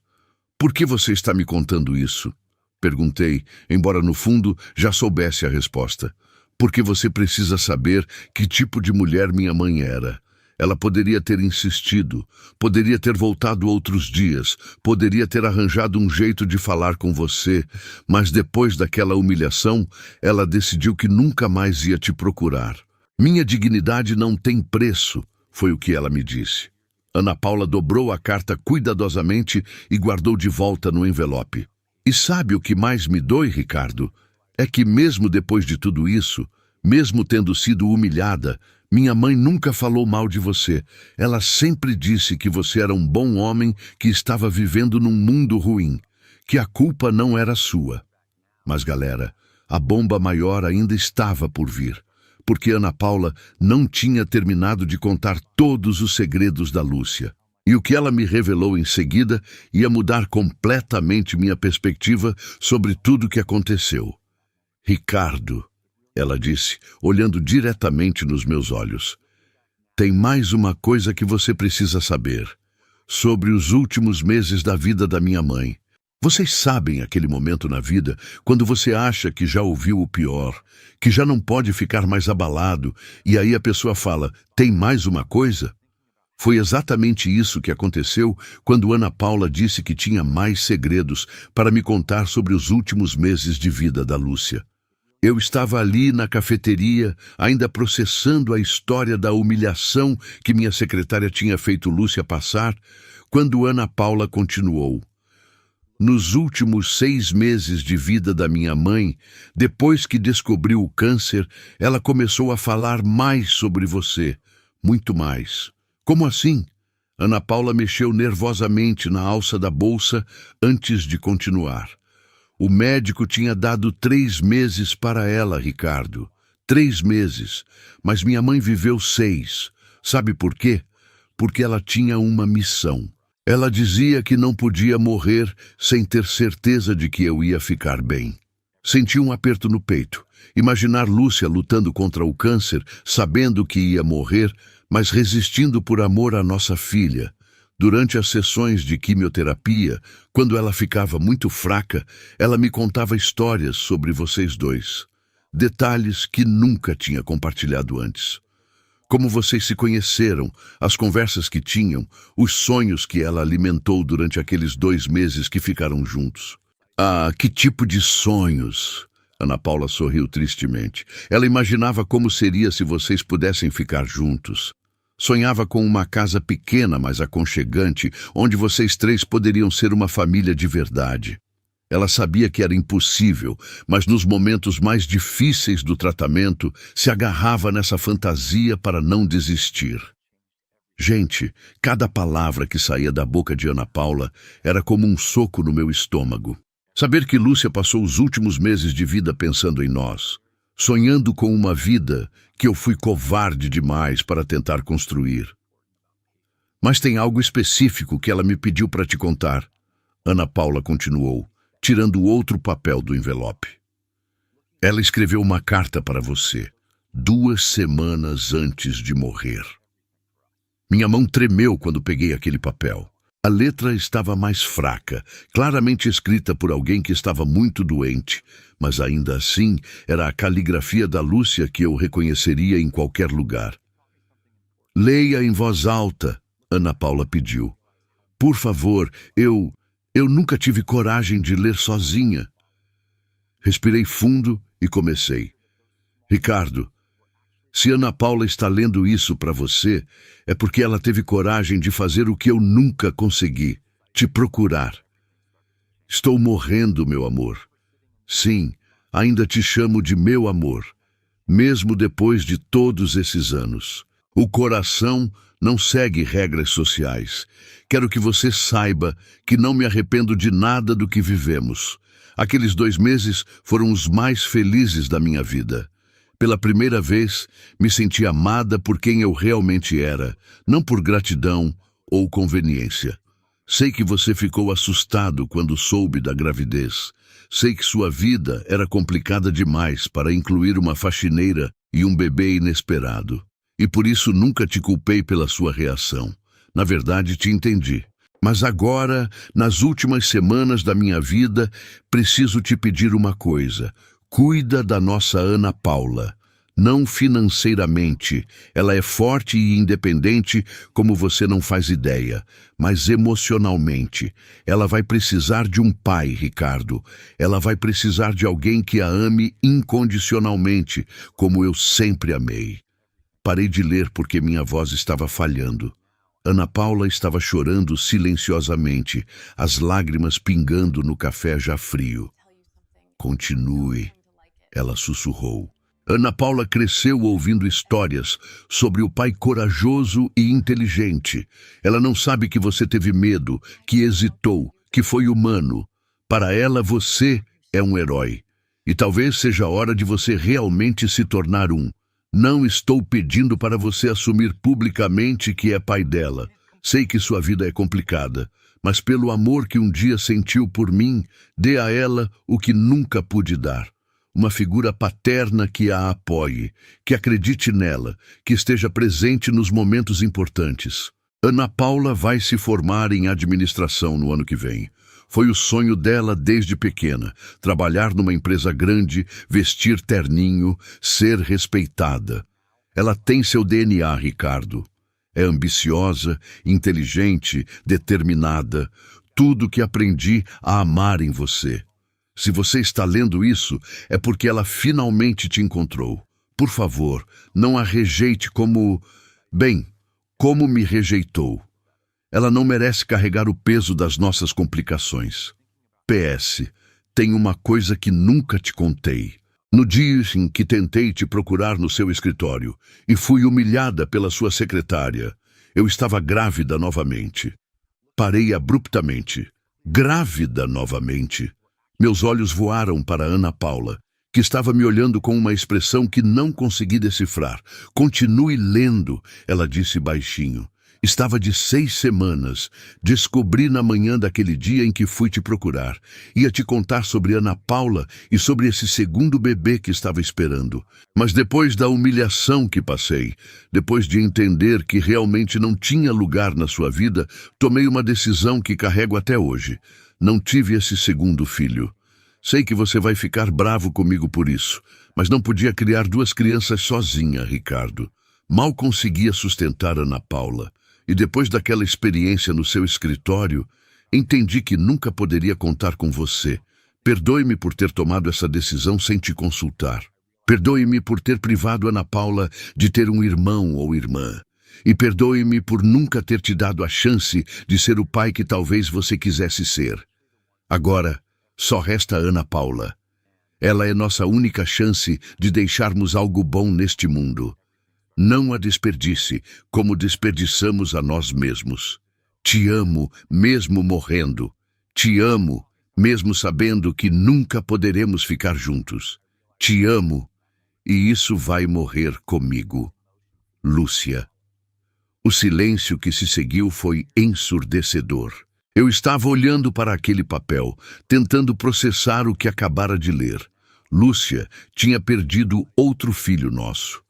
Por que você está me contando isso? Perguntei, embora no fundo já soubesse a resposta. Porque você precisa saber que tipo de mulher minha mãe era. Ela poderia ter insistido, poderia ter voltado outros dias, poderia ter arranjado um jeito de falar com você, mas depois daquela humilhação, ela decidiu que nunca mais ia te procurar. Minha dignidade não tem preço. foi o que ela me disse. Ana Paula dobrou a carta cuidadosamente e guardou de volta no envelope. E sabe o que mais me dói, Ricardo? É que mesmo depois de tudo isso, mesmo tendo sido humilhada, minha mãe nunca falou mal de você. Ela sempre disse que você era um bom homem que estava vivendo num mundo ruim, que a culpa não era sua. Mas, galera, a bomba maior ainda estava por vir, porque Ana Paula não tinha terminado de contar todos os segredos da Lúcia. E o que ela me revelou em seguida ia mudar completamente minha perspectiva sobre tudo o que aconteceu. Ricardo, ela disse, olhando diretamente nos meus olhos, tem mais uma coisa que você precisa saber. Sobre os últimos meses da vida da minha mãe. Vocês sabem aquele momento na vida quando você acha que já ouviu o pior, que já não pode ficar mais abalado, e aí a pessoa fala, tem mais uma coisa? Foi exatamente isso que aconteceu quando Ana Paula disse que tinha mais segredos para me contar sobre os últimos meses de vida da Lúcia. Eu estava ali na cafeteria, ainda processando a história da humilhação que minha secretária tinha feito Lúcia passar, quando Ana Paula continuou. Nos últimos 6 meses de vida da minha mãe, depois que descobriu o câncer, ela começou a falar mais sobre você, muito mais. Como assim? Ana Paula mexeu nervosamente na alça da bolsa antes de continuar. O médico tinha dado 3 meses para ela, Ricardo. 3 meses. Mas minha mãe viveu 6. Sabe por quê? Porque ela tinha uma missão. Ela dizia que não podia morrer sem ter certeza de que eu ia ficar bem. Senti um aperto no peito. Imaginar Lúcia lutando contra o câncer, sabendo que ia morrer, mas resistindo por amor à nossa filha. Durante as sessões de quimioterapia, quando ela ficava muito fraca, ela me contava histórias sobre vocês dois. Detalhes que nunca tinha compartilhado antes. Como vocês se conheceram, as conversas que tinham, os sonhos que ela alimentou durante aqueles 2 meses que ficaram juntos. Ah, que tipo de sonhos! Ana Paula sorriu tristemente. Ela imaginava como seria se vocês pudessem ficar juntos. Sonhava com uma casa pequena, mas aconchegante, onde vocês 3 poderiam ser uma família de verdade. Ela sabia que era impossível, mas nos momentos mais difíceis do tratamento, se agarrava nessa fantasia para não desistir. Gente, cada palavra que saía da boca de Ana Paula era como um soco no meu estômago. Saber que Lúcia passou os últimos meses de vida pensando em nós, sonhando com uma vida que eu fui covarde demais para tentar construir. Mas tem algo específico que ela me pediu para te contar. Ana Paula continuou, tirando outro papel do envelope. Ela escreveu uma carta para você, 2 semanas antes de morrer. Minha mão tremeu quando peguei aquele papel. A letra estava mais fraca, claramente escrita por alguém que estava muito doente, mas ainda assim era a caligrafia da Lúcia que eu reconheceria em qualquer lugar. Leia em voz alta, Ana Paula pediu. Por favor, eu nunca tive coragem de ler sozinha. Respirei fundo e comecei. Ricardo, se Ana Paula está lendo isso para você, é porque ela teve coragem de fazer o que eu nunca consegui, te procurar. Estou morrendo, meu amor. Sim, ainda te chamo de meu amor, mesmo depois de todos esses anos. O coração não segue regras sociais. Quero que você saiba que não me arrependo de nada do que vivemos. Aqueles 2 meses foram os mais felizes da minha vida. Pela primeira vez, me senti amada por quem eu realmente era, não por gratidão ou conveniência. Sei que você ficou assustado quando soube da gravidez. Sei que sua vida era complicada demais para incluir uma faxineira e um bebê inesperado. E por isso nunca te culpei pela sua reação. Na verdade, te entendi. Mas agora, nas últimas semanas da minha vida, preciso te pedir uma coisa. Cuida da nossa Ana Paula. Não financeiramente, ela é forte e independente como você não faz ideia, mas emocionalmente. Ela vai precisar de um pai, Ricardo. Ela vai precisar de alguém que a ame incondicionalmente, como eu sempre amei. Parei de ler porque minha voz estava falhando. Ana Paula estava chorando silenciosamente, as lágrimas pingando no café já frio. Continue, ela sussurrou. Ana Paula cresceu ouvindo histórias sobre o pai corajoso e inteligente. Ela não sabe que você teve medo, que hesitou, que foi humano. Para ela, você é um herói. E talvez seja a hora de você realmente se tornar um. Não estou pedindo para você assumir publicamente que é pai dela. Sei que sua vida é complicada, mas pelo amor que um dia sentiu por mim, dê a ela o que nunca pude dar. Uma figura paterna que a apoie, que acredite nela, que esteja presente nos momentos importantes. Ana Paula vai se formar em administração no ano que vem. Foi o sonho dela desde pequena, trabalhar numa empresa grande, vestir terninho, ser respeitada. Ela tem seu DNA, Ricardo. É ambiciosa, inteligente, determinada. Tudo que aprendi a amar em você. Se você está lendo isso, é porque ela finalmente te encontrou. Por favor, não a rejeite como me rejeitou. Ela não merece carregar o peso das nossas complicações. PS, tem uma coisa que nunca te contei. No dia em que tentei te procurar no seu escritório e fui humilhada pela sua secretária, eu estava grávida novamente. Parei abruptamente. Grávida novamente. Meus olhos voaram para Ana Paula, que estava me olhando com uma expressão que não consegui decifrar. Continue lendo, ela disse baixinho. Estava de 6 semanas. Descobri na manhã daquele dia em que fui te procurar. Ia te contar sobre Ana Paula e sobre esse segundo bebê que estava esperando. Mas depois da humilhação que passei, depois de entender que realmente não tinha lugar na sua vida, tomei uma decisão que carrego até hoje. Não tive esse segundo filho. Sei que você vai ficar bravo comigo por isso, mas não podia criar 2 crianças sozinha, Ricardo. Mal conseguia sustentar Ana Paula. E depois daquela experiência no seu escritório, entendi que nunca poderia contar com você. Perdoe-me por ter tomado essa decisão sem te consultar. Perdoe-me por ter privado Ana Paula de ter um irmão ou irmã. E perdoe-me por nunca ter te dado a chance de ser o pai que talvez você quisesse ser. Agora, só resta Ana Paula. Ela é nossa única chance de deixarmos algo bom neste mundo. Não a desperdice, como desperdiçamos a nós mesmos. Te amo, mesmo morrendo. Te amo, mesmo sabendo que nunca poderemos ficar juntos. Te amo, e isso vai morrer comigo. Lúcia. O silêncio que se seguiu foi ensurdecedor. Eu estava olhando para aquele papel, tentando processar o que acabara de ler. Lúcia tinha perdido outro filho nosso.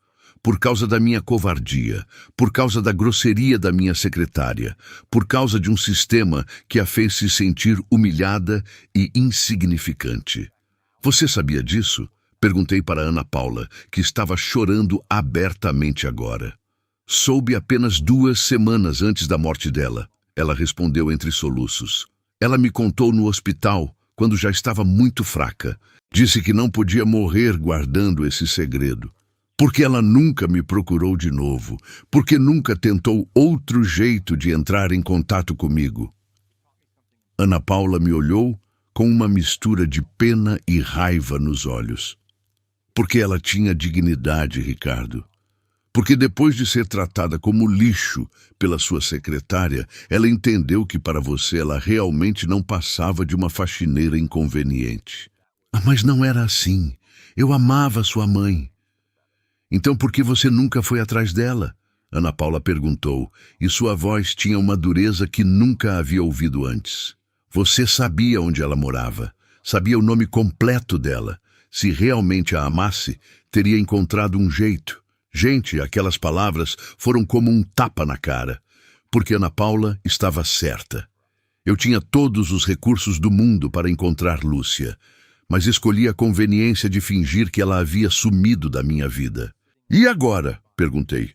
Por causa da minha covardia, por causa da grosseria da minha secretária, por causa de um sistema que a fez se sentir humilhada e insignificante. Você sabia disso? Perguntei para Ana Paula, que estava chorando abertamente agora. Soube apenas 2 semanas antes da morte dela. Ela respondeu entre soluços. Ela me contou no hospital, quando já estava muito fraca. Disse que não podia morrer guardando esse segredo. Porque ela nunca me procurou de novo, porque nunca tentou outro jeito de entrar em contato comigo. Ana Paula me olhou com uma mistura de pena e raiva nos olhos. Porque ela tinha dignidade, Ricardo. Porque depois de ser tratada como lixo pela sua secretária, ela entendeu que para você ela realmente não passava de uma faxineira inconveniente. Mas não era assim. Eu amava sua mãe. Então por que você nunca foi atrás dela? Ana Paula perguntou, e sua voz tinha uma dureza que nunca havia ouvido antes. Você sabia onde ela morava, sabia o nome completo dela. Se realmente a amasse, teria encontrado um jeito. Gente, aquelas palavras foram como um tapa na cara, porque Ana Paula estava certa. Eu tinha todos os recursos do mundo para encontrar Lúcia, mas escolhi a conveniência de fingir que ela havia sumido da minha vida. E agora? Perguntei.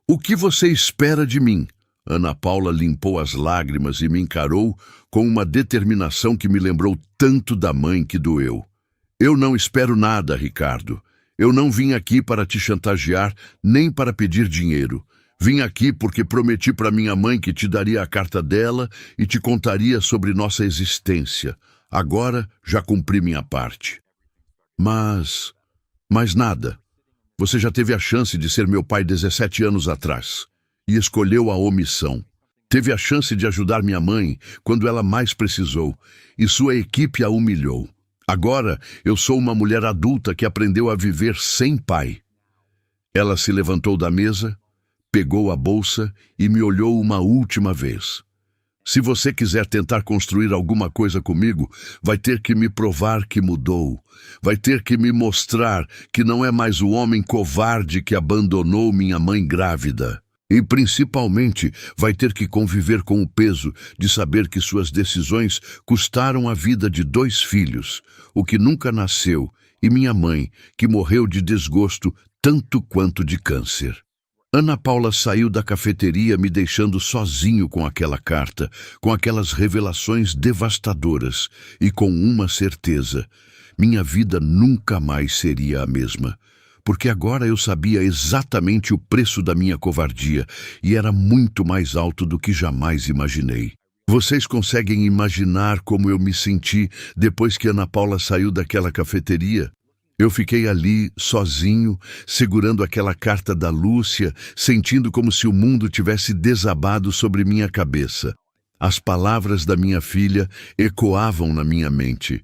O que você espera de mim? Ana Paula limpou as lágrimas e me encarou com uma determinação que me lembrou tanto da mãe que doeu. Eu não espero nada, Ricardo. Eu não vim aqui para te chantagear, nem para pedir dinheiro. Vim aqui porque prometi para minha mãe que te daria a carta dela e te contaria sobre nossa existência. Agora já cumpri minha parte. Mas nada. Você já teve a chance de ser meu pai 17 anos atrás e escolheu a omissão. Teve a chance de ajudar minha mãe quando ela mais precisou e sua equipe a humilhou. Agora eu sou uma mulher adulta que aprendeu a viver sem pai. Ela se levantou da mesa, pegou a bolsa e me olhou uma última vez. Se você quiser tentar construir alguma coisa comigo, vai ter que me provar que mudou. Vai ter que me mostrar que não é mais o homem covarde que abandonou minha mãe grávida. E, principalmente, vai ter que conviver com o peso de saber que suas decisões custaram a vida de 2 filhos, o que nunca nasceu, e minha mãe, que morreu de desgosto tanto quanto de câncer. Ana Paula saiu da cafeteria me deixando sozinho com aquela carta, com aquelas revelações devastadoras e com uma certeza: minha vida nunca mais seria a mesma. Porque agora eu sabia exatamente o preço da minha covardia e era muito mais alto do que jamais imaginei. Vocês conseguem imaginar como eu me senti depois que Ana Paula saiu daquela cafeteria? Eu fiquei ali, sozinho, segurando aquela carta da Lúcia, sentindo como se o mundo tivesse desabado sobre minha cabeça. As palavras da minha filha ecoavam na minha mente.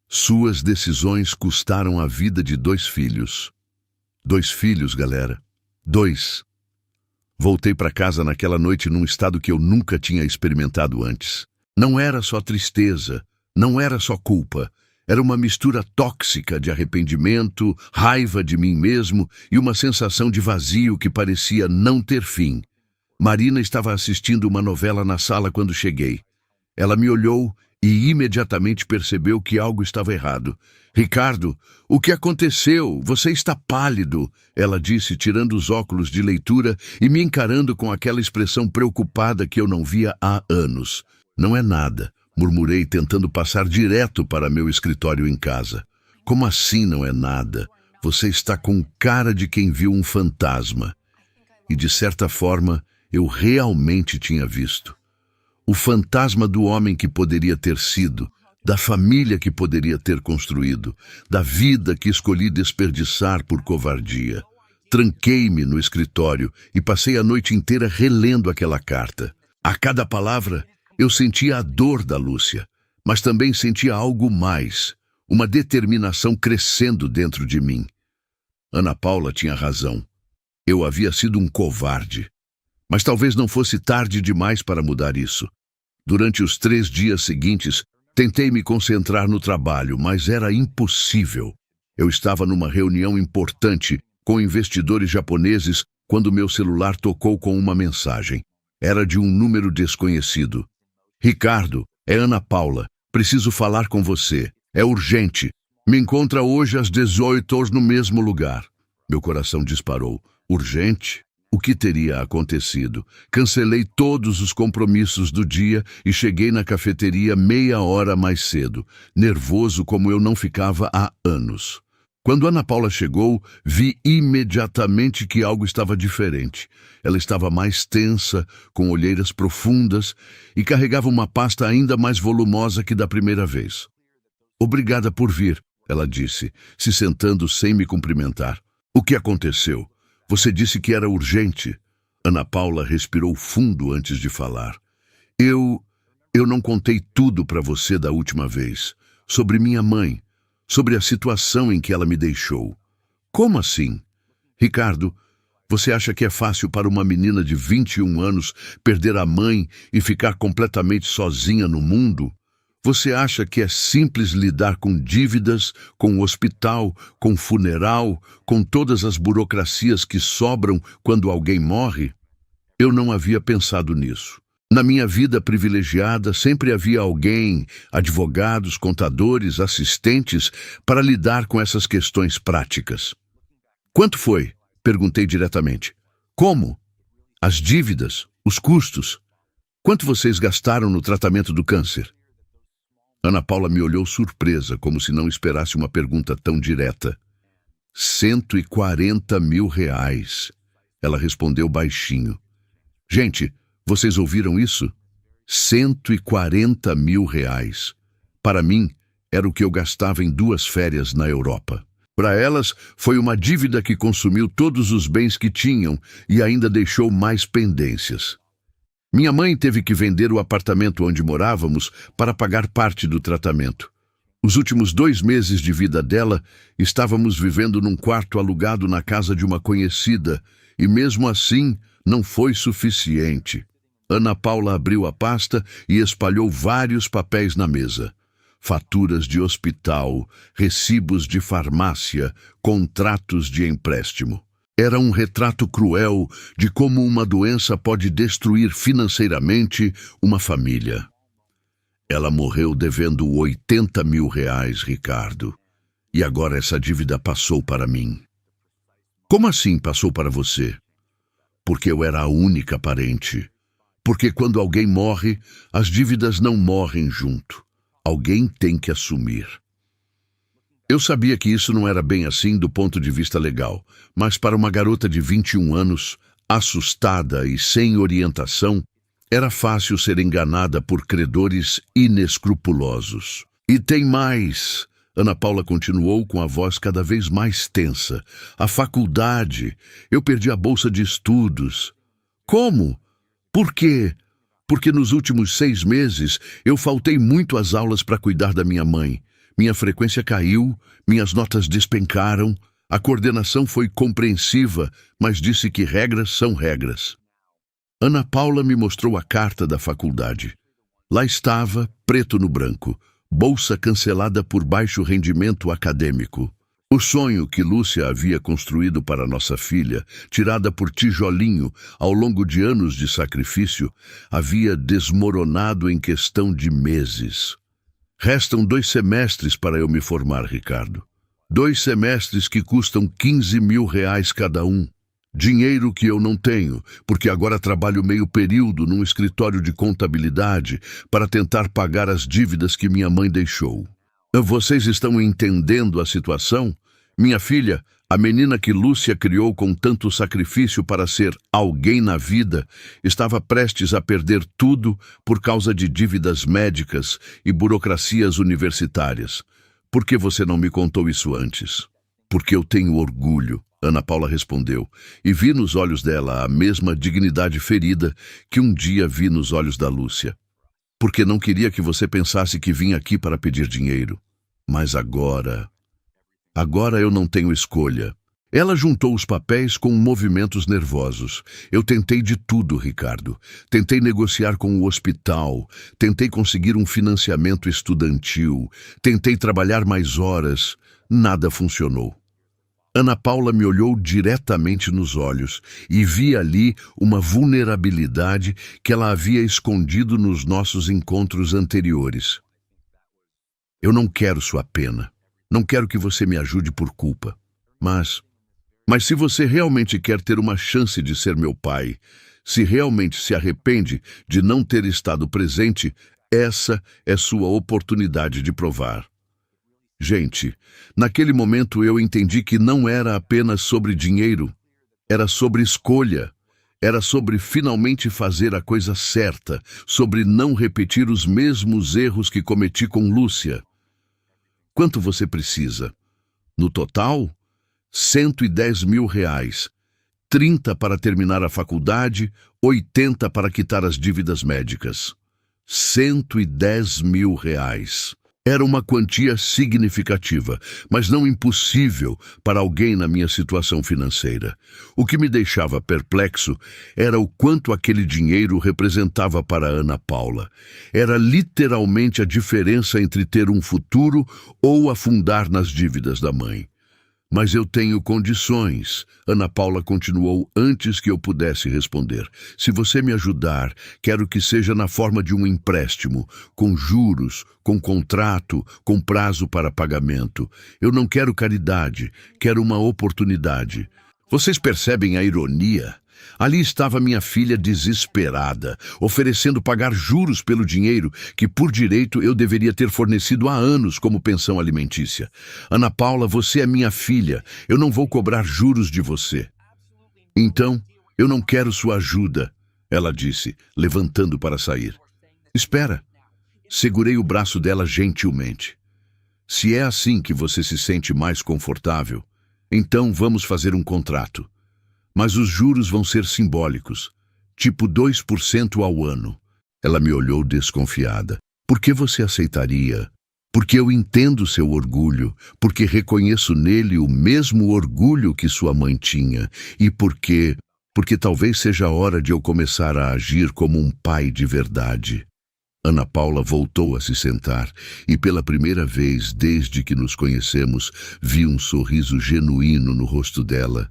Suas decisões custaram a vida de 2 filhos. 2 filhos, galera. 2. Voltei para casa naquela noite num estado que eu nunca tinha experimentado antes. Não era só tristeza, não era só culpa. Era uma mistura tóxica de arrependimento, raiva de mim mesmo e uma sensação de vazio que parecia não ter fim. Marina estava assistindo uma novela na sala quando cheguei. Ela me olhou e imediatamente percebeu que algo estava errado. "Ricardo, o que aconteceu? Você está pálido", ela disse, tirando os óculos de leitura e me encarando com aquela expressão preocupada que eu não via há anos. "Não é nada", murmurei, tentando passar direto para meu escritório em casa. "Como assim não é nada? Você está com cara de quem viu um fantasma." E de certa forma, eu realmente tinha visto. O fantasma do homem que poderia ter sido, da família que poderia ter construído, da vida que escolhi desperdiçar por covardia. Tranquei-me no escritório e passei a noite inteira relendo aquela carta. A cada palavra, eu sentia a dor da Lúcia, mas também sentia algo mais, uma determinação crescendo dentro de mim. Ana Paula tinha razão. Eu havia sido um covarde. Mas talvez não fosse tarde demais para mudar isso. Durante os 3 dias seguintes, tentei me concentrar no trabalho, mas era impossível. Eu estava numa reunião importante com investidores japoneses quando meu celular tocou com uma mensagem. Era de um número desconhecido. "Ricardo, é Ana Paula. Preciso falar com você. É urgente. Me encontra hoje às 18h no mesmo lugar." Meu coração disparou. Urgente? O que teria acontecido? Cancelei todos os compromissos do dia e cheguei na cafeteria meia hora mais cedo, nervoso como eu não ficava há anos. Quando Ana Paula chegou, vi imediatamente que algo estava diferente. Ela estava mais tensa, com olheiras profundas e carregava uma pasta ainda mais volumosa que da primeira vez. "Obrigada por vir", ela disse, se sentando sem me cumprimentar. "O que aconteceu? Você disse que era urgente." Ana Paula respirou fundo antes de falar. Eu não contei tudo para você da última vez. Sobre minha mãe. Sobre a situação em que ela me deixou." "Como assim?" "Ricardo, você acha que é fácil para uma menina de 21 anos perder a mãe e ficar completamente sozinha no mundo? Você acha que é simples lidar com dívidas, com hospital, com funeral, com todas as burocracias que sobram quando alguém morre?" Eu não havia pensado nisso. Na minha vida privilegiada, sempre havia alguém, advogados, contadores, assistentes, para lidar com essas questões práticas. "Quanto foi?" perguntei diretamente. "Como? As dívidas, os custos. Quanto vocês gastaram no tratamento do câncer?" Ana Paula me olhou surpresa, como se não esperasse uma pergunta tão direta. R$ 140.000. Ela respondeu baixinho. Gente, vocês ouviram isso? R$ 140.000. Para mim, era o que eu gastava em 2 férias na Europa. Para elas, foi uma dívida que consumiu todos os bens que tinham e ainda deixou mais pendências. Minha mãe teve que vender o apartamento onde morávamos para pagar parte do tratamento. Os últimos 2 meses de vida dela, estávamos vivendo num quarto alugado na casa de uma conhecida, e mesmo assim, não foi suficiente. Ana Paula abriu a pasta e espalhou vários papéis na mesa. Faturas de hospital, recibos de farmácia, contratos de empréstimo. Era um retrato cruel de como uma doença pode destruir financeiramente uma família. Ela morreu devendo R$ 80.000, Ricardo. E agora essa dívida passou para mim. Como assim passou para você? Porque eu era a única parente. Porque quando alguém morre, as dívidas não morrem junto. Alguém tem que assumir. Eu sabia que isso não era bem assim do ponto de vista legal, mas para uma garota de 21 anos, assustada e sem orientação, era fácil ser enganada por credores inescrupulosos. E tem mais. Ana Paula continuou com a voz cada vez mais tensa. A faculdade. Eu perdi a bolsa de estudos. Como? Por quê? Porque nos últimos 6 meses eu faltei muito às aulas para cuidar da minha mãe. Minha frequência caiu, minhas notas despencaram, a coordenação foi compreensiva, mas disse que regras são regras. Ana Paula me mostrou a carta da faculdade. Lá estava, preto no branco, bolsa cancelada por baixo rendimento acadêmico. O sonho que Lúcia havia construído para nossa filha, tirada por tijolinho ao longo de anos de sacrifício, havia desmoronado em questão de meses. Restam 2 semestres para eu me formar, Ricardo. 2 semestres que custam R$ 15.000 cada um. Dinheiro que eu não tenho, porque agora trabalho meio período num escritório de contabilidade para tentar pagar as dívidas que minha mãe deixou. Vocês estão entendendo a situação? Minha filha, a menina que Lúcia criou com tanto sacrifício para ser alguém na vida, estava prestes a perder tudo por causa de dívidas médicas e burocracias universitárias. Por que você não me contou isso antes? Porque eu tenho orgulho, Ana Paula respondeu, e vi nos olhos dela a mesma dignidade ferida que um dia vi nos olhos da Lúcia. Porque não queria que você pensasse que vim aqui para pedir dinheiro. Mas agora eu não tenho escolha. Ela juntou os papéis com movimentos nervosos. Eu tentei de tudo, Ricardo. Tentei negociar com o hospital, tentei conseguir um financiamento estudantil, tentei trabalhar mais horas. Nada funcionou. Ana Paula me olhou diretamente nos olhos e vi ali uma vulnerabilidade que ela havia escondido nos nossos encontros anteriores. Eu não quero sua pena. Não quero que você me ajude por culpa. Mas se você realmente quer ter uma chance de ser meu pai, se realmente se arrepende de não ter estado presente, essa é sua oportunidade de provar. Gente, naquele momento eu entendi que não era apenas sobre dinheiro, era sobre escolha, era sobre finalmente fazer a coisa certa, sobre não repetir os mesmos erros que cometi com Lúcia. Quanto você precisa? No total, R$ 110.000. 30 para terminar a faculdade, 80 para quitar as dívidas médicas. R$ 110.000. Era uma quantia significativa, mas não impossível para alguém na minha situação financeira. O que me deixava perplexo era o quanto aquele dinheiro representava para Ana Paula. Era literalmente a diferença entre ter um futuro ou afundar nas dívidas da mãe. Mas eu tenho condições, Ana Paula continuou antes que eu pudesse responder. Se você me ajudar, quero que seja na forma de um empréstimo, com juros, com contrato, com prazo para pagamento. Eu não quero caridade, quero uma oportunidade. Vocês percebem a ironia? Ali estava minha filha desesperada, oferecendo pagar juros pelo dinheiro que, por direito, eu deveria ter fornecido há anos como pensão alimentícia. Ana Paula, você é minha filha. Eu não vou cobrar juros de você. Então, eu não quero sua ajuda, ela disse, levantando para sair. Espera. Segurei o braço dela gentilmente. Se é assim que você se sente mais confortável, então vamos fazer um contrato. Mas os juros vão ser simbólicos, tipo 2% ao ano. Ela me olhou desconfiada. Por que você aceitaria? Porque eu entendo seu orgulho, porque reconheço nele o mesmo orgulho que sua mãe tinha, e porque talvez seja a hora de eu começar a agir como um pai de verdade. Ana Paula voltou a se sentar e pela primeira vez desde que nos conhecemos, vi um sorriso genuíno no rosto dela.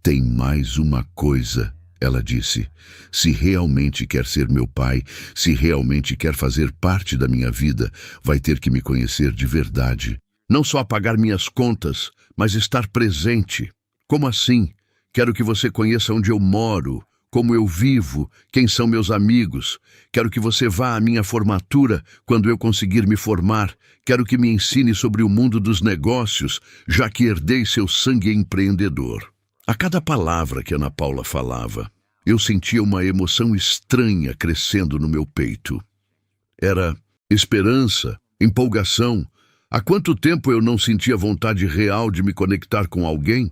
Tem mais uma coisa, ela disse. Se realmente quer ser meu pai, se realmente quer fazer parte da minha vida, vai ter que me conhecer de verdade. Não só pagar minhas contas, mas estar presente. Como assim? Quero que você conheça onde eu moro, como eu vivo, quem são meus amigos. Quero que você vá à minha formatura quando eu conseguir me formar. Quero que me ensine sobre o mundo dos negócios, já que herdei seu sangue empreendedor. A cada palavra que Ana Paula falava, eu sentia uma emoção estranha crescendo no meu peito. Era esperança, empolgação. Há quanto tempo eu não sentia vontade real de me conectar com alguém?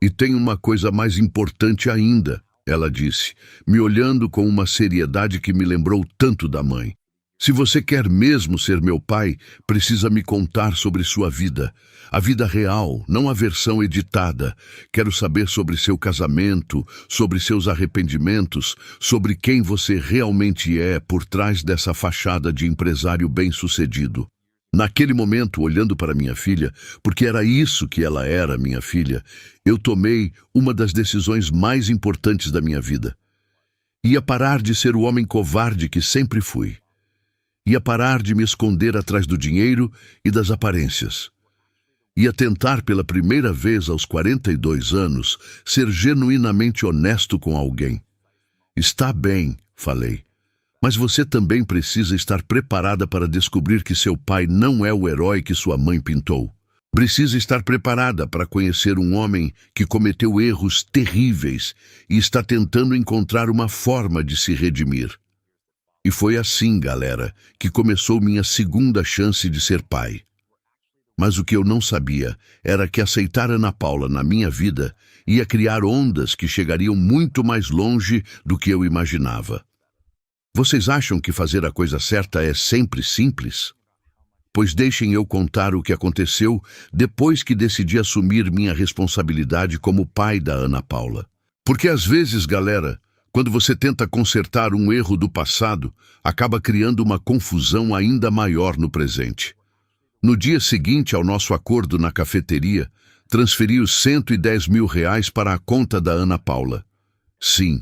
E tem uma coisa mais importante ainda, ela disse, me olhando com uma seriedade que me lembrou tanto da mãe. Se você quer mesmo ser meu pai, precisa me contar sobre sua vida. A vida real, não a versão editada. Quero saber sobre seu casamento, sobre seus arrependimentos, sobre quem você realmente é por trás dessa fachada de empresário bem-sucedido. Naquele momento, olhando para minha filha, porque era isso que ela era, minha filha, eu tomei uma das decisões mais importantes da minha vida. Ia parar de ser o homem covarde que sempre fui. Ia parar de me esconder atrás do dinheiro e das aparências. Ia tentar pela primeira vez aos 42 anos ser genuinamente honesto com alguém. Está bem, falei, mas você também precisa estar preparada para descobrir que seu pai não é o herói que sua mãe pintou. Precisa estar preparada para conhecer um homem que cometeu erros terríveis e está tentando encontrar uma forma de se redimir. E foi assim, galera, que começou minha segunda chance de ser pai. Mas o que eu não sabia era que aceitar Ana Paula na minha vida ia criar ondas que chegariam muito mais longe do que eu imaginava. Vocês acham que fazer a coisa certa é sempre simples? Pois deixem eu contar o que aconteceu depois que decidi assumir minha responsabilidade como pai da Ana Paula. Porque às vezes, galera, quando você tenta consertar um erro do passado, acaba criando uma confusão ainda maior no presente. No dia seguinte ao nosso acordo na cafeteria, transferi os R$110 mil para a conta da Ana Paula. Sim,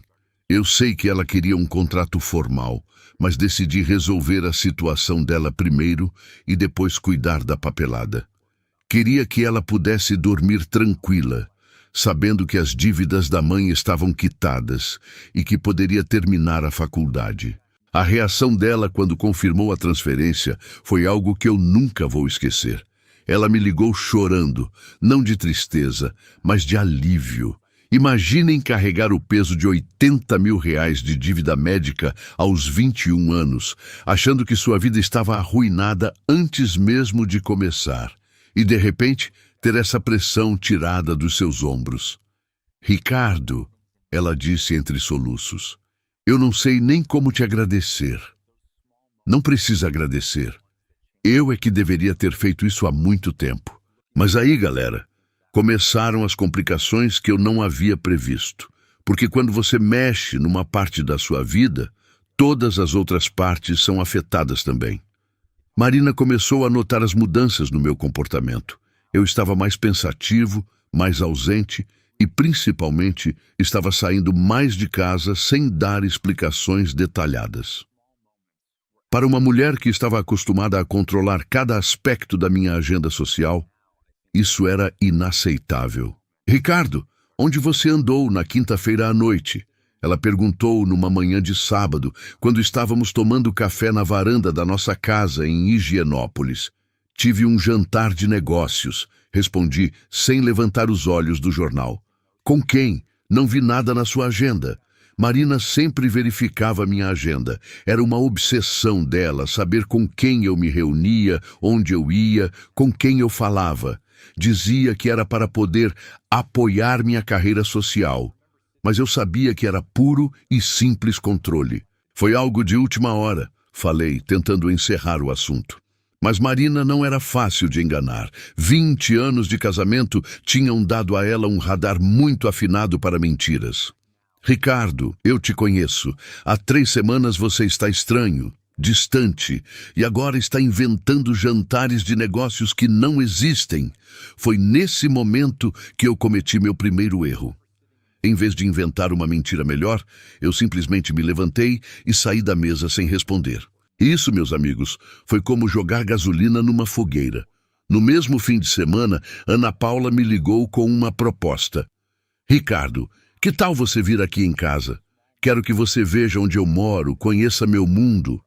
eu sei que ela queria um contrato formal, mas decidi resolver a situação dela primeiro e depois cuidar da papelada. Queria que ela pudesse dormir tranquila, sabendo que as dívidas da mãe estavam quitadas e que poderia terminar a faculdade. A reação dela quando confirmou a transferência foi algo que eu nunca vou esquecer. Ela me ligou chorando, não de tristeza, mas de alívio. Imaginem carregar o peso de R$80 mil de dívida médica aos 21 anos, achando que sua vida estava arruinada antes mesmo de começar. E, de repente, ter essa pressão tirada dos seus ombros. Ricardo, ela disse entre soluços, eu não sei nem como te agradecer. Não precisa agradecer. Eu é que deveria ter feito isso há muito tempo. Mas aí, galera, começaram as complicações que eu não havia previsto. Porque quando você mexe numa parte da sua vida, todas as outras partes são afetadas também. Marina começou a notar as mudanças no meu comportamento. Eu estava mais pensativo, mais ausente e, principalmente, estava saindo mais de casa sem dar explicações detalhadas. Para uma mulher que estava acostumada a controlar cada aspecto da minha agenda social, isso era inaceitável. Ricardo, onde você andou na quinta-feira à noite? Ela perguntou numa manhã de sábado, quando estávamos tomando café na varanda da nossa casa em Higienópolis. Tive um jantar de negócios, respondi, sem levantar os olhos do jornal. Com quem? Não vi nada na sua agenda. Marina sempre verificava minha agenda. Era uma obsessão dela saber com quem eu me reunia, onde eu ia, com quem eu falava. Dizia que era para poder apoiar minha carreira social. Mas eu sabia que era puro e simples controle. Foi algo de última hora, falei, tentando encerrar o assunto. Mas Marina não era fácil de enganar. 20 anos de casamento tinham dado a ela um radar muito afinado para mentiras. Ricardo, eu te conheço. Há 3 semanas você está estranho, distante, e agora está inventando jantares de negócios que não existem. Foi nesse momento que eu cometi meu primeiro erro. Em vez de inventar uma mentira melhor, eu simplesmente me levantei e saí da mesa sem responder. Isso, meus amigos, foi como jogar gasolina numa fogueira. No mesmo fim de semana, Ana Paula me ligou com uma proposta. Ricardo, que tal você vir aqui em casa? Quero que você veja onde eu moro, conheça meu mundo.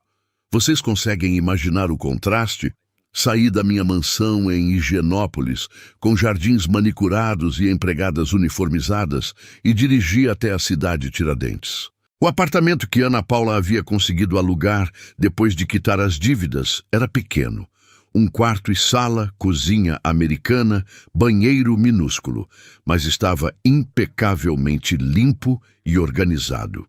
Vocês conseguem imaginar o contraste? Saí da minha mansão em Higienópolis, com jardins manicurados e empregadas uniformizadas, e dirigi até a cidade Tiradentes. O apartamento que Ana Paula havia conseguido alugar depois de quitar as dívidas era pequeno. 1 quarto e sala, cozinha americana, banheiro minúsculo, mas estava impecavelmente limpo e organizado.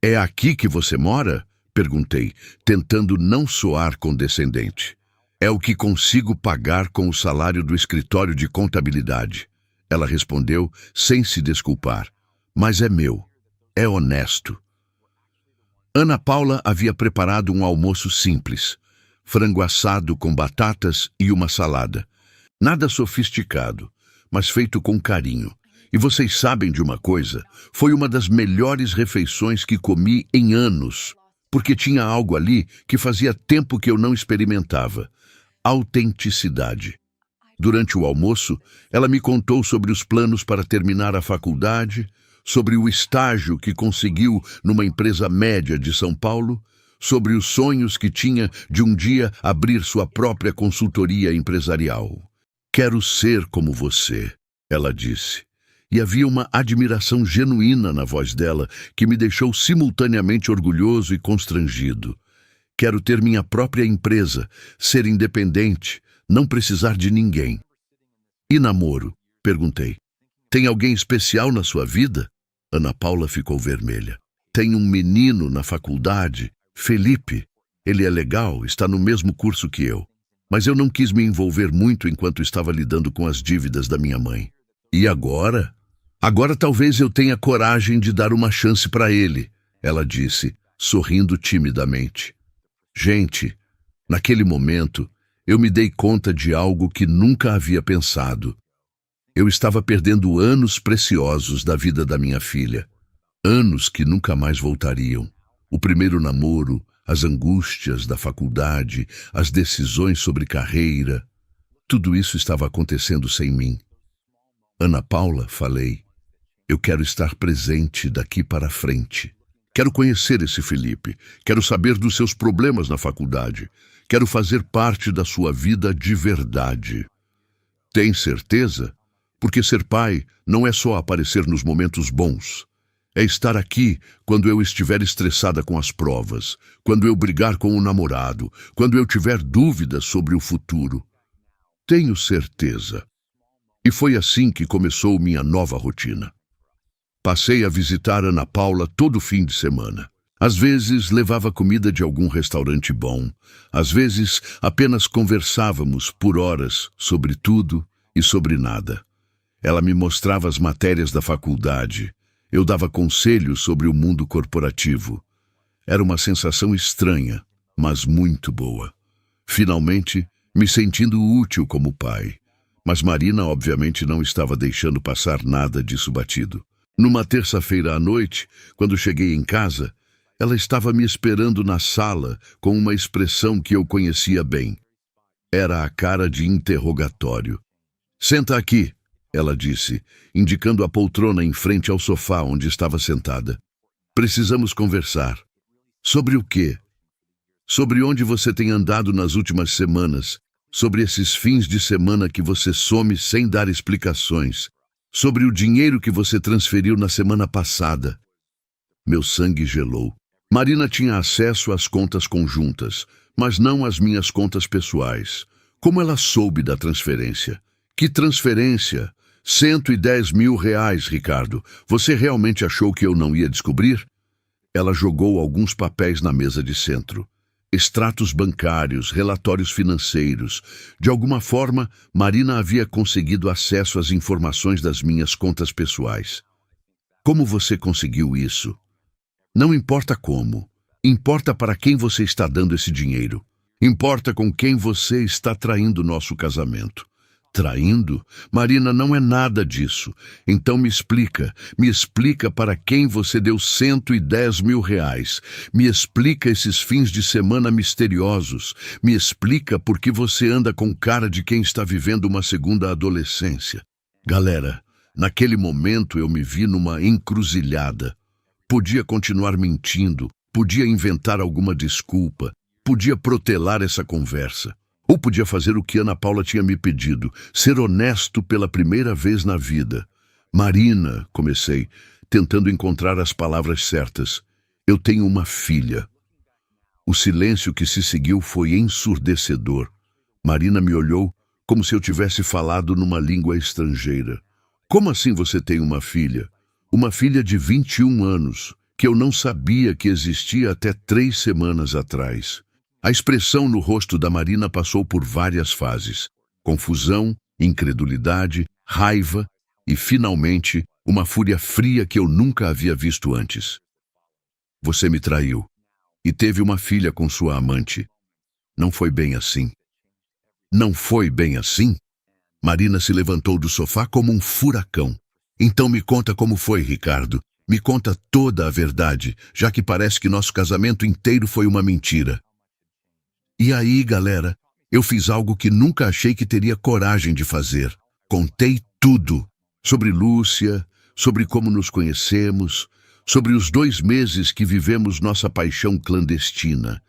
É aqui que você mora? Perguntei, tentando não soar condescendente. É o que consigo pagar com o salário do escritório de contabilidade. Ela respondeu, sem se desculpar. Mas é meu. É honesto. Ana Paula havia preparado um almoço simples. Frango assado com batatas e uma salada. Nada sofisticado, mas feito com carinho. E vocês sabem de uma coisa? Foi uma das melhores refeições que comi em anos, porque tinha algo ali que fazia tempo que eu não experimentava. Autenticidade. Durante o almoço, ela me contou sobre os planos para terminar a faculdade, sobre o estágio que conseguiu numa empresa média de São Paulo, sobre os sonhos que tinha de um dia abrir sua própria consultoria empresarial. Quero ser como você, ela disse. E havia uma admiração genuína na voz dela que me deixou simultaneamente orgulhoso e constrangido. Quero ter minha própria empresa, ser independente, não precisar de ninguém. E namoro? Perguntei. Tem alguém especial na sua vida? Ana Paula ficou vermelha. Tem um menino na faculdade, Felipe. Ele é legal, está no mesmo curso que eu. Mas eu não quis me envolver muito enquanto estava lidando com as dívidas da minha mãe. E agora? Agora talvez eu tenha coragem de dar uma chance para ele, ela disse, sorrindo timidamente. Gente, naquele momento, eu me dei conta de algo que nunca havia pensado. Eu estava perdendo anos preciosos da vida da minha filha. Anos que nunca mais voltariam. O primeiro namoro, as angústias da faculdade, as decisões sobre carreira. Tudo isso estava acontecendo sem mim. Ana Paula, falei, eu quero estar presente daqui para frente. Quero conhecer esse Felipe. Quero saber dos seus problemas na faculdade. Quero fazer parte da sua vida de verdade. Tem certeza? Porque ser pai não é só aparecer nos momentos bons. É estar aqui quando eu estiver estressada com as provas, quando eu brigar com o namorado, quando eu tiver dúvidas sobre o futuro. Tenho certeza. E foi assim que começou minha nova rotina. Passei a visitar Ana Paula todo fim de semana. Às vezes levava comida de algum restaurante bom. Às vezes apenas conversávamos por horas sobre tudo e sobre nada. Ela me mostrava as matérias da faculdade. Eu dava conselhos sobre o mundo corporativo. Era uma sensação estranha, mas muito boa. Finalmente, me sentindo útil como pai. Mas Marina, obviamente, não estava deixando passar nada disso batido. Numa terça-feira à noite, quando cheguei em casa, ela estava me esperando na sala com uma expressão que eu conhecia bem. Era a cara de interrogatório. Senta aqui, ela disse, indicando a poltrona em frente ao sofá onde estava sentada. Precisamos conversar. Sobre o quê? Sobre onde você tem andado nas últimas semanas, sobre esses fins de semana que você some sem dar explicações, sobre o dinheiro que você transferiu na semana passada. Meu sangue gelou. Marina tinha acesso às contas conjuntas, mas não às minhas contas pessoais. Como ela soube da transferência? Que transferência? 110 mil reais, Ricardo. Você realmente achou que eu não ia descobrir? Ela jogou alguns papéis na mesa de centro. Extratos bancários, relatórios financeiros. De alguma forma, Marina havia conseguido acesso às informações das minhas contas pessoais. Como você conseguiu isso? Não importa como. Importa para quem você está dando esse dinheiro. Importa com quem você está traindo nosso casamento. Traindo? Marina, não é nada disso. Então me explica para quem você deu 110 mil reais. Me explica esses fins de semana misteriosos. Me explica por que você anda com cara de quem está vivendo uma segunda adolescência. Galera, naquele momento eu me vi numa encruzilhada. Podia continuar mentindo, podia inventar alguma desculpa, podia protelar essa conversa. Ou podia fazer o que Ana Paula tinha me pedido, ser honesto pela primeira vez na vida. Marina, comecei, tentando encontrar as palavras certas. Eu tenho uma filha. O silêncio que se seguiu foi ensurdecedor. Marina me olhou como se eu tivesse falado numa língua estrangeira. Como assim você tem uma filha? Uma filha de 21 anos, que eu não sabia que existia até 3 semanas atrás. A expressão no rosto da Marina passou por várias fases. Confusão, incredulidade, raiva e, finalmente, uma fúria fria que eu nunca havia visto antes. Você me traiu e teve uma filha com sua amante. Não foi bem assim. Não foi bem assim? Marina se levantou do sofá como um furacão. Então me conta como foi, Ricardo. Me conta toda a verdade, já que parece que nosso casamento inteiro foi uma mentira. E aí, galera, eu fiz algo que nunca achei que teria coragem de fazer. Contei tudo. Sobre Lúcia, sobre como nos conhecemos, sobre os 2 meses que vivemos nossa paixão clandestina.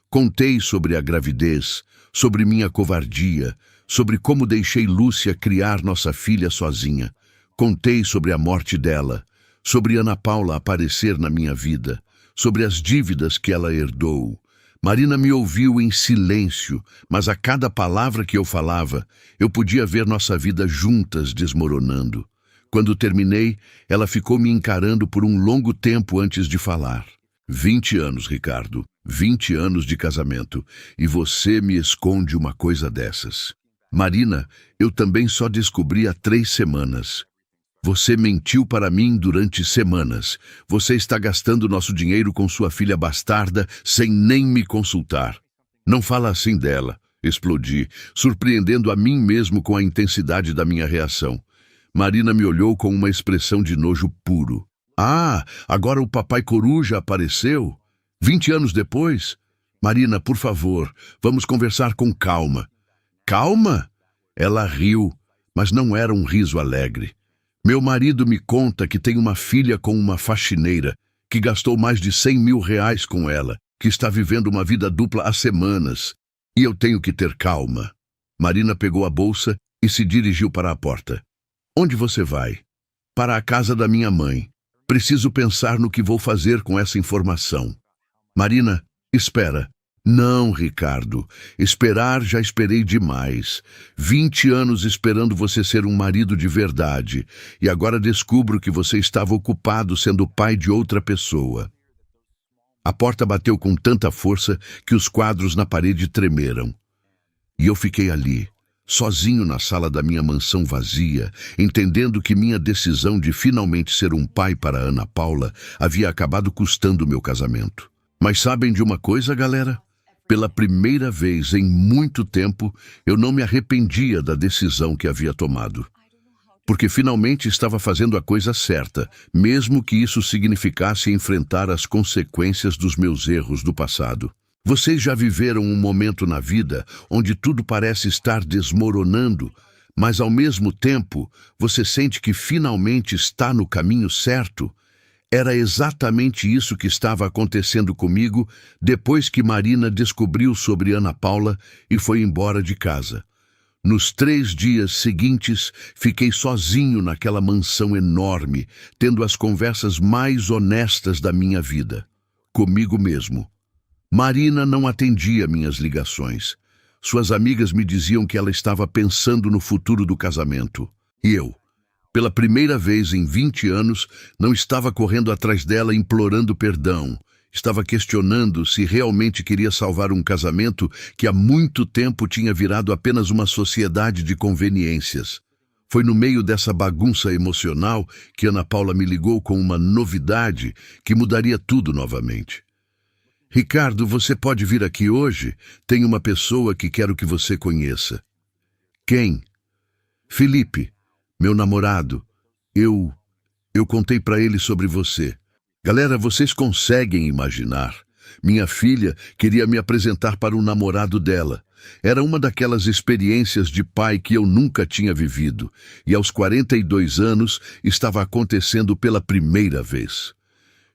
Contei sobre a gravidez, sobre minha covardia, sobre como deixei Lúcia criar nossa filha sozinha. Contei sobre a morte dela, sobre Ana Paula aparecer na minha vida, sobre as dívidas que ela herdou. Marina me ouviu em silêncio, mas a cada palavra que eu falava, eu podia ver nossa vida juntas desmoronando. Quando terminei, ela ficou me encarando por um longo tempo antes de falar. 20 anos, Ricardo, 20 anos de casamento, e você me esconde uma coisa dessas. Marina, eu também só descobri há 3 semanas. Você mentiu para mim durante semanas. Você está gastando nosso dinheiro com sua filha bastarda sem nem me consultar. Não fala assim dela. Explodi, surpreendendo a mim mesmo com a intensidade da minha reação. Marina me olhou com uma expressão de nojo puro. Ah, agora o papai coruja apareceu? 20 anos depois? Marina, por favor, vamos conversar com calma. Calma? Ela riu, mas não era um riso alegre. Meu marido me conta que tem uma filha com uma faxineira, que gastou mais de 100 mil reais com ela, que está vivendo uma vida dupla há semanas. E eu tenho que ter calma. Marina pegou a bolsa e se dirigiu para a porta. Onde você vai? Para a casa da minha mãe. Preciso pensar no que vou fazer com essa informação. Marina, espera. Não, Ricardo. Esperar já esperei demais. 20 anos esperando você ser um marido de verdade. E agora descubro que você estava ocupado sendo pai de outra pessoa. A porta bateu com tanta força que os quadros na parede tremeram. E eu fiquei ali, sozinho na sala da minha mansão vazia, entendendo que minha decisão de finalmente ser um pai para Ana Paula havia acabado custando meu casamento. Mas sabem de uma coisa, galera? Pela primeira vez em muito tempo, eu não me arrependia da decisão que havia tomado. Porque finalmente estava fazendo a coisa certa, mesmo que isso significasse enfrentar as consequências dos meus erros do passado. Vocês já viveram um momento na vida onde tudo parece estar desmoronando, mas ao mesmo tempo você sente que finalmente está no caminho certo? Era exatamente isso que estava acontecendo comigo depois que Marina descobriu sobre Ana Paula e foi embora de casa. Nos 3 dias seguintes, fiquei sozinho naquela mansão enorme, tendo as conversas mais honestas da minha vida, comigo mesmo. Marina não atendia minhas ligações. Suas amigas me diziam que ela estava pensando no futuro do casamento. E eu, pela primeira vez em 20 anos, não estava correndo atrás dela implorando perdão. Estava questionando se realmente queria salvar um casamento que há muito tempo tinha virado apenas uma sociedade de conveniências. Foi no meio dessa bagunça emocional que Ana Paula me ligou com uma novidade que mudaria tudo novamente. Ricardo, você pode vir aqui hoje? Tem uma pessoa que quero que você conheça. Quem? Felipe, meu namorado. Eu contei para ele sobre você. Galera, vocês conseguem imaginar? Minha filha queria me apresentar para o namorado dela. Era uma daquelas experiências de pai que eu nunca tinha vivido. E aos 42 anos estava acontecendo pela primeira vez.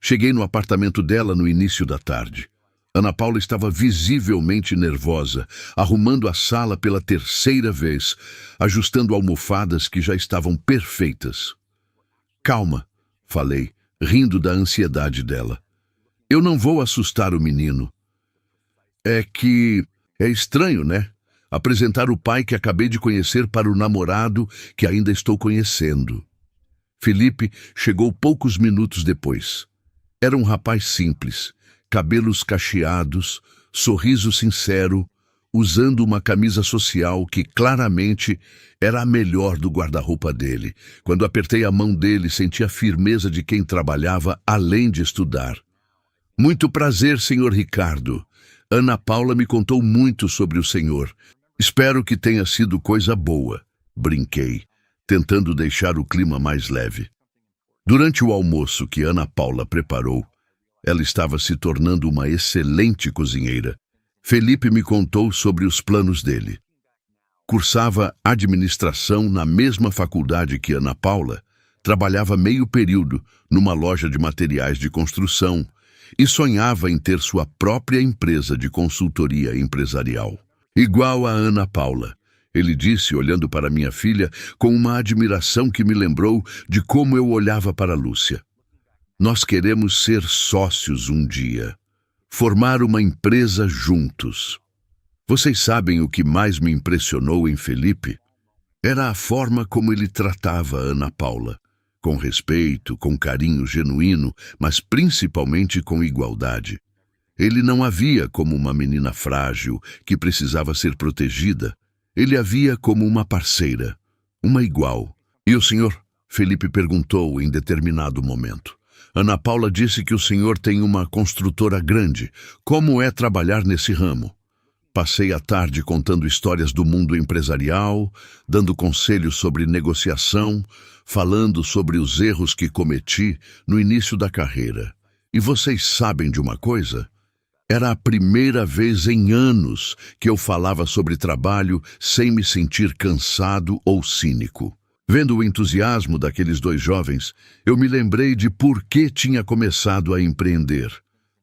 Cheguei no apartamento dela no início da tarde. Ana Paula estava visivelmente nervosa, arrumando a sala pela 3ª vez, ajustando almofadas que já estavam perfeitas. Calma, falei, rindo da ansiedade dela. Eu não vou assustar o menino. É estranho, né? Apresentar o pai que acabei de conhecer para o namorado que ainda estou conhecendo. Felipe chegou poucos minutos depois. Era um rapaz simples, cabelos cacheados, sorriso sincero, usando uma camisa social que claramente era a melhor do guarda-roupa dele. Quando apertei a mão dele, senti a firmeza de quem trabalhava além de estudar. Muito prazer, senhor Ricardo. Ana Paula me contou muito sobre o senhor. Espero que tenha sido coisa boa, brinquei, tentando deixar o clima mais leve. Durante o almoço que Ana Paula preparou, ela estava se tornando uma excelente cozinheira. Felipe me contou sobre os planos dele. Cursava administração na mesma faculdade que Ana Paula, trabalhava meio período numa loja de materiais de construção e sonhava em ter sua própria empresa de consultoria empresarial. Igual a Ana Paula, ele disse, olhando para minha filha com uma admiração que me lembrou de como eu olhava para Lúcia. Nós queremos ser sócios um dia, formar uma empresa juntos. Vocês sabem o que mais me impressionou em Felipe? Era a forma como ele tratava Ana Paula, com respeito, com carinho genuíno, mas principalmente com igualdade. Ele não a via como uma menina frágil que precisava ser protegida. Ele a via como uma parceira, uma igual. E o senhor? Felipe perguntou em determinado momento. Ana Paula disse que o senhor tem uma construtora grande. Como é trabalhar nesse ramo? Passei a tarde contando histórias do mundo empresarial, dando conselhos sobre negociação, falando sobre os erros que cometi no início da carreira. E vocês sabem de uma coisa? Era a primeira vez em anos que eu falava sobre trabalho sem me sentir cansado ou cínico. Vendo o entusiasmo daqueles 2 jovens, eu me lembrei de por que tinha começado a empreender.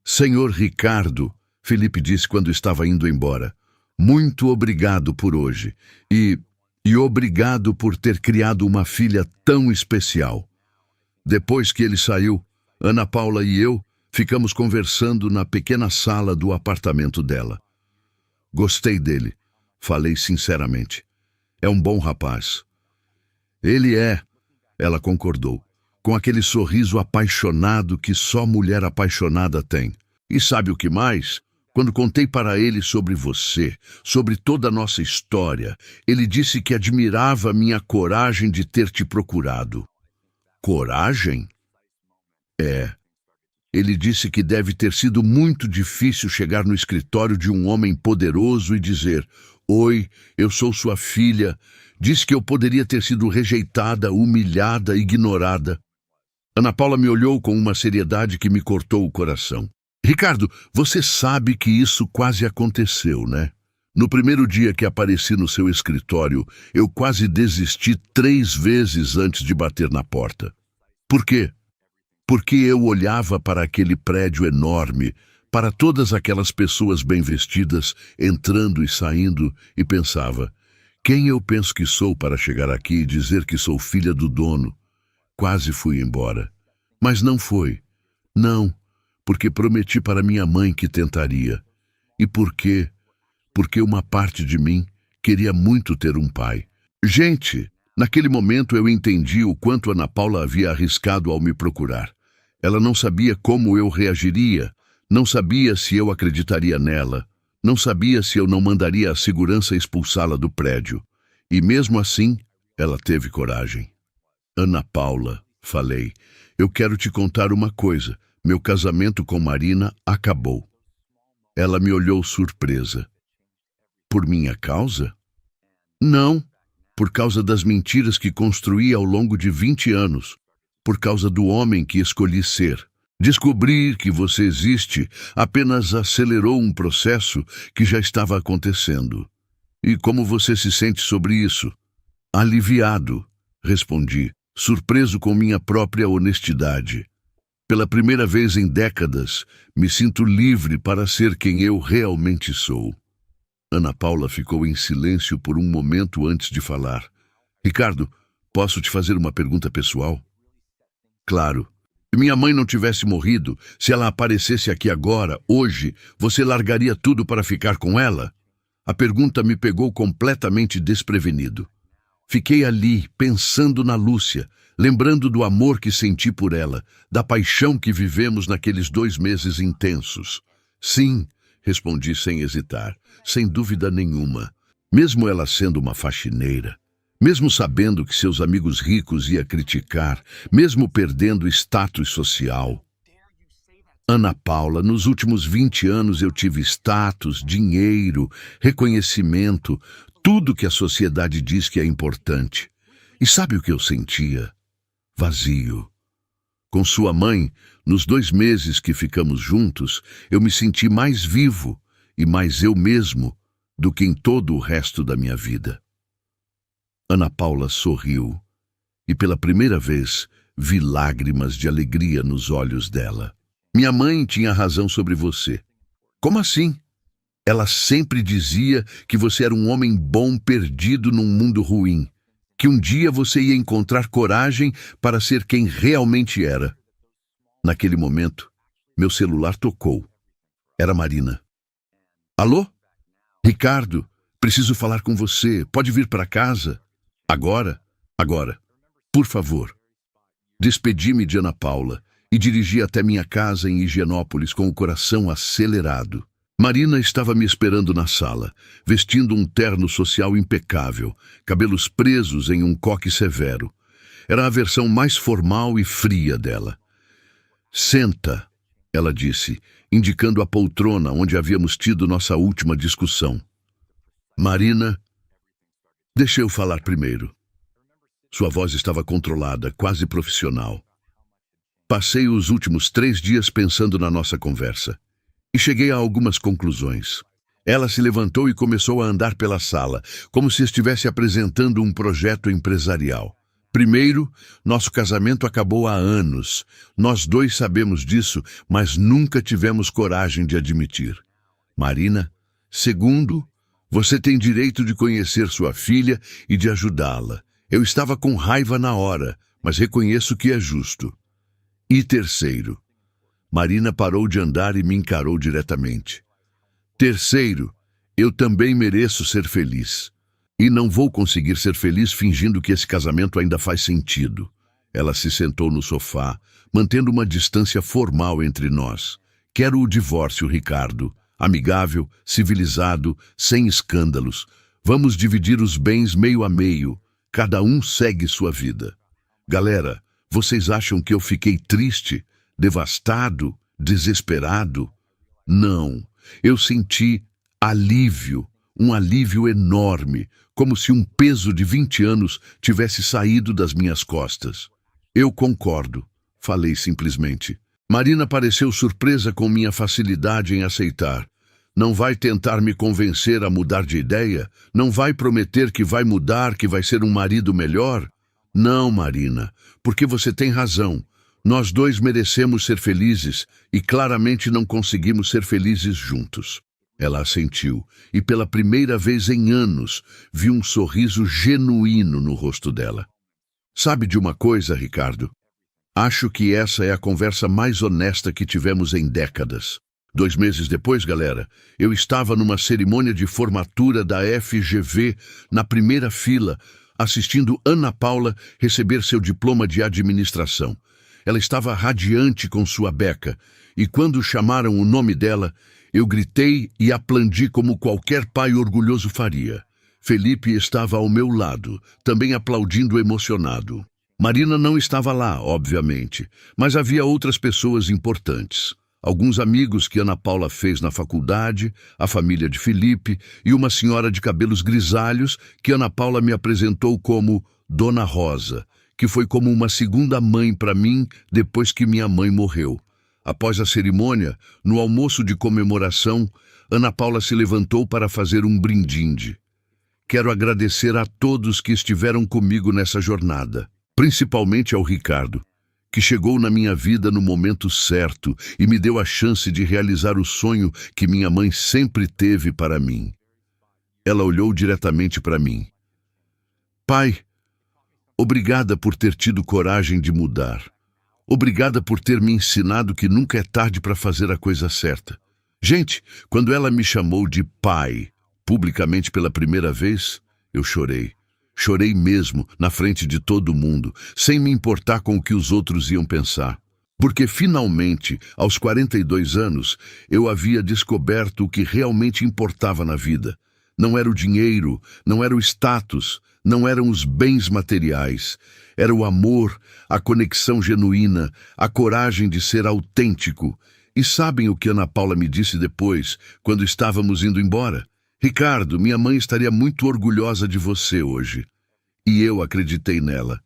Senhor Ricardo, Felipe disse quando estava indo embora, muito obrigado por hoje e obrigado por ter criado uma filha tão especial. Depois que ele saiu, Ana Paula e eu ficamos conversando na pequena sala do apartamento dela. Gostei dele, falei sinceramente. É um bom rapaz. Ele é, ela concordou, com aquele sorriso apaixonado que só mulher apaixonada tem. E sabe o que mais? Quando contei para ele sobre você, sobre toda a nossa história, ele disse que admirava minha coragem de ter te procurado. Coragem? É. Ele disse que deve ter sido muito difícil chegar no escritório de um homem poderoso e dizer: "Oi, eu sou sua filha." Disse que eu poderia ter sido rejeitada, humilhada, ignorada. Ana Paula me olhou com uma seriedade que me cortou o coração. Ricardo, você sabe que isso quase aconteceu, né? No primeiro dia que apareci no seu escritório, eu quase desisti 3 vezes antes de bater na porta. Por quê? Porque eu olhava para aquele prédio enorme, para todas aquelas pessoas bem vestidas entrando e saindo, e pensava: quem eu penso que sou para chegar aqui e dizer que sou filha do dono? Quase fui embora. Mas não foi. Não, porque prometi para minha mãe que tentaria. E por quê? Porque uma parte de mim queria muito ter um pai. Gente, naquele momento eu entendi o quanto Ana Paula havia arriscado ao me procurar. Ela não sabia como eu reagiria, não sabia se eu acreditaria nela, não sabia se eu não mandaria a segurança expulsá-la do prédio. E mesmo assim, ela teve coragem. Ana Paula, falei, eu quero te contar uma coisa. Meu casamento com Marina acabou. Ela me olhou surpresa. Por minha causa? Não, por causa das mentiras que construí ao longo de 20 anos. Por causa do homem que escolhi ser. Descobrir que você existe apenas acelerou um processo que já estava acontecendo. E como você se sente sobre isso? Aliviado, respondi, surpreso com minha própria honestidade. Pela primeira vez em décadas, me sinto livre para ser quem eu realmente sou. Ana Paula ficou em silêncio por um momento antes de falar. Ricardo, posso te fazer uma pergunta pessoal? Claro. Se minha mãe não tivesse morrido, se ela aparecesse aqui agora, hoje, você largaria tudo para ficar com ela? A pergunta me pegou completamente desprevenido. Fiquei ali, pensando na Lúcia, lembrando do amor que senti por ela, da paixão que vivemos naqueles 2 meses intensos. Sim, respondi sem hesitar, sem dúvida nenhuma. Mesmo ela sendo uma faxineira, mesmo sabendo que seus amigos ricos iam criticar, mesmo perdendo status social. Ana Paula, nos últimos 20 anos eu tive status, dinheiro, reconhecimento, tudo que a sociedade diz que é importante. E sabe o que eu sentia? Vazio. Com sua mãe, nos 2 meses que ficamos juntos, eu me senti mais vivo e mais eu mesmo do que em todo o resto da minha vida. Ana Paula sorriu e pela primeira vez vi lágrimas de alegria nos olhos dela. Minha mãe tinha razão sobre você. Como assim? Ela sempre dizia que você era um homem bom perdido num mundo ruim, que um dia você ia encontrar coragem para ser quem realmente era. Naquele momento, meu celular tocou. Era Marina. Alô? Ricardo, preciso falar com você. Pode vir para casa? Agora? Agora. Por favor. Despedi-me de Ana Paula e dirigi até minha casa em Higienópolis com o coração acelerado. Marina estava me esperando na sala, vestindo um terno social impecável, cabelos presos em um coque severo. Era a versão mais formal e fria dela. Senta, ela disse, indicando a poltrona onde havíamos tido nossa última discussão. Marina, deixa eu falar primeiro. Sua voz estava controlada, quase profissional. Passei os últimos 3 dias pensando na nossa conversa e cheguei a algumas conclusões. Ela se levantou e começou a andar pela sala, como se estivesse apresentando um projeto empresarial. Primeiro, nosso casamento acabou há anos. Nós 2 sabemos disso, mas nunca tivemos coragem de admitir. Marina, segundo, você tem direito de conhecer sua filha e de ajudá-la. Eu estava com raiva na hora, mas reconheço que é justo. E terceiro, Marina parou de andar e me encarou diretamente. Terceiro, eu também mereço ser feliz. E não vou conseguir ser feliz fingindo que esse casamento ainda faz sentido. Ela se sentou no sofá, mantendo uma distância formal entre nós. Quero o divórcio, Ricardo. Amigável, civilizado, sem escândalos. Vamos dividir os bens meio a meio. Cada um segue sua vida. Galera, vocês acham que eu fiquei triste, devastado, desesperado? Não, eu senti alívio, um alívio enorme, como se um peso de 20 anos tivesse saído das minhas costas. Eu concordo, falei simplesmente. Marina pareceu surpresa com minha facilidade em aceitar. Não vai tentar me convencer a mudar de ideia? Não vai prometer que vai mudar, que vai ser um marido melhor? Não, Marina, porque você tem razão. Nós dois merecemos ser felizes e claramente não conseguimos ser felizes juntos. Ela assentiu e pela primeira vez em anos vi um sorriso genuíno no rosto dela. Sabe de uma coisa, Ricardo? Acho que essa é a conversa mais honesta que tivemos em décadas. 2 meses depois, galera, eu estava numa cerimônia de formatura da FGV na primeira fila, assistindo Ana Paula receber seu diploma de administração. Ela estava radiante com sua beca, e quando chamaram o nome dela, eu gritei e aplaudi como qualquer pai orgulhoso faria. Felipe estava ao meu lado, também aplaudindo emocionado. Marina não estava lá, obviamente, mas havia outras pessoas importantes. Alguns amigos que Ana Paula fez na faculdade, a família de Felipe e uma senhora de cabelos grisalhos que Ana Paula me apresentou como Dona Rosa, que foi como uma segunda mãe para mim depois que minha mãe morreu. Após a cerimônia, no almoço de comemoração, Ana Paula se levantou para fazer um brindinde. Quero agradecer a todos que estiveram comigo nessa jornada, principalmente ao Ricardo, que chegou na minha vida no momento certo e me deu a chance de realizar o sonho que minha mãe sempre teve para mim. Ela olhou diretamente para mim. Pai, obrigada por ter tido coragem de mudar. Obrigada por ter me ensinado que nunca é tarde para fazer a coisa certa. Gente, quando ela me chamou de pai, publicamente pela primeira vez, eu chorei. Chorei mesmo, na frente de todo mundo, sem me importar com o que os outros iam pensar. Porque finalmente, aos 42 anos, eu havia descoberto o que realmente importava na vida. Não era o dinheiro, não era o status, não eram os bens materiais. Era o amor, a conexão genuína, a coragem de ser autêntico. E sabem o que Ana Paula me disse depois, quando estávamos indo embora? Ricardo, minha mãe estaria muito orgulhosa de você hoje. E eu acreditei nela,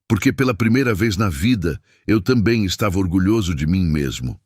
porque pela primeira vez na vida eu também estava orgulhoso de mim mesmo.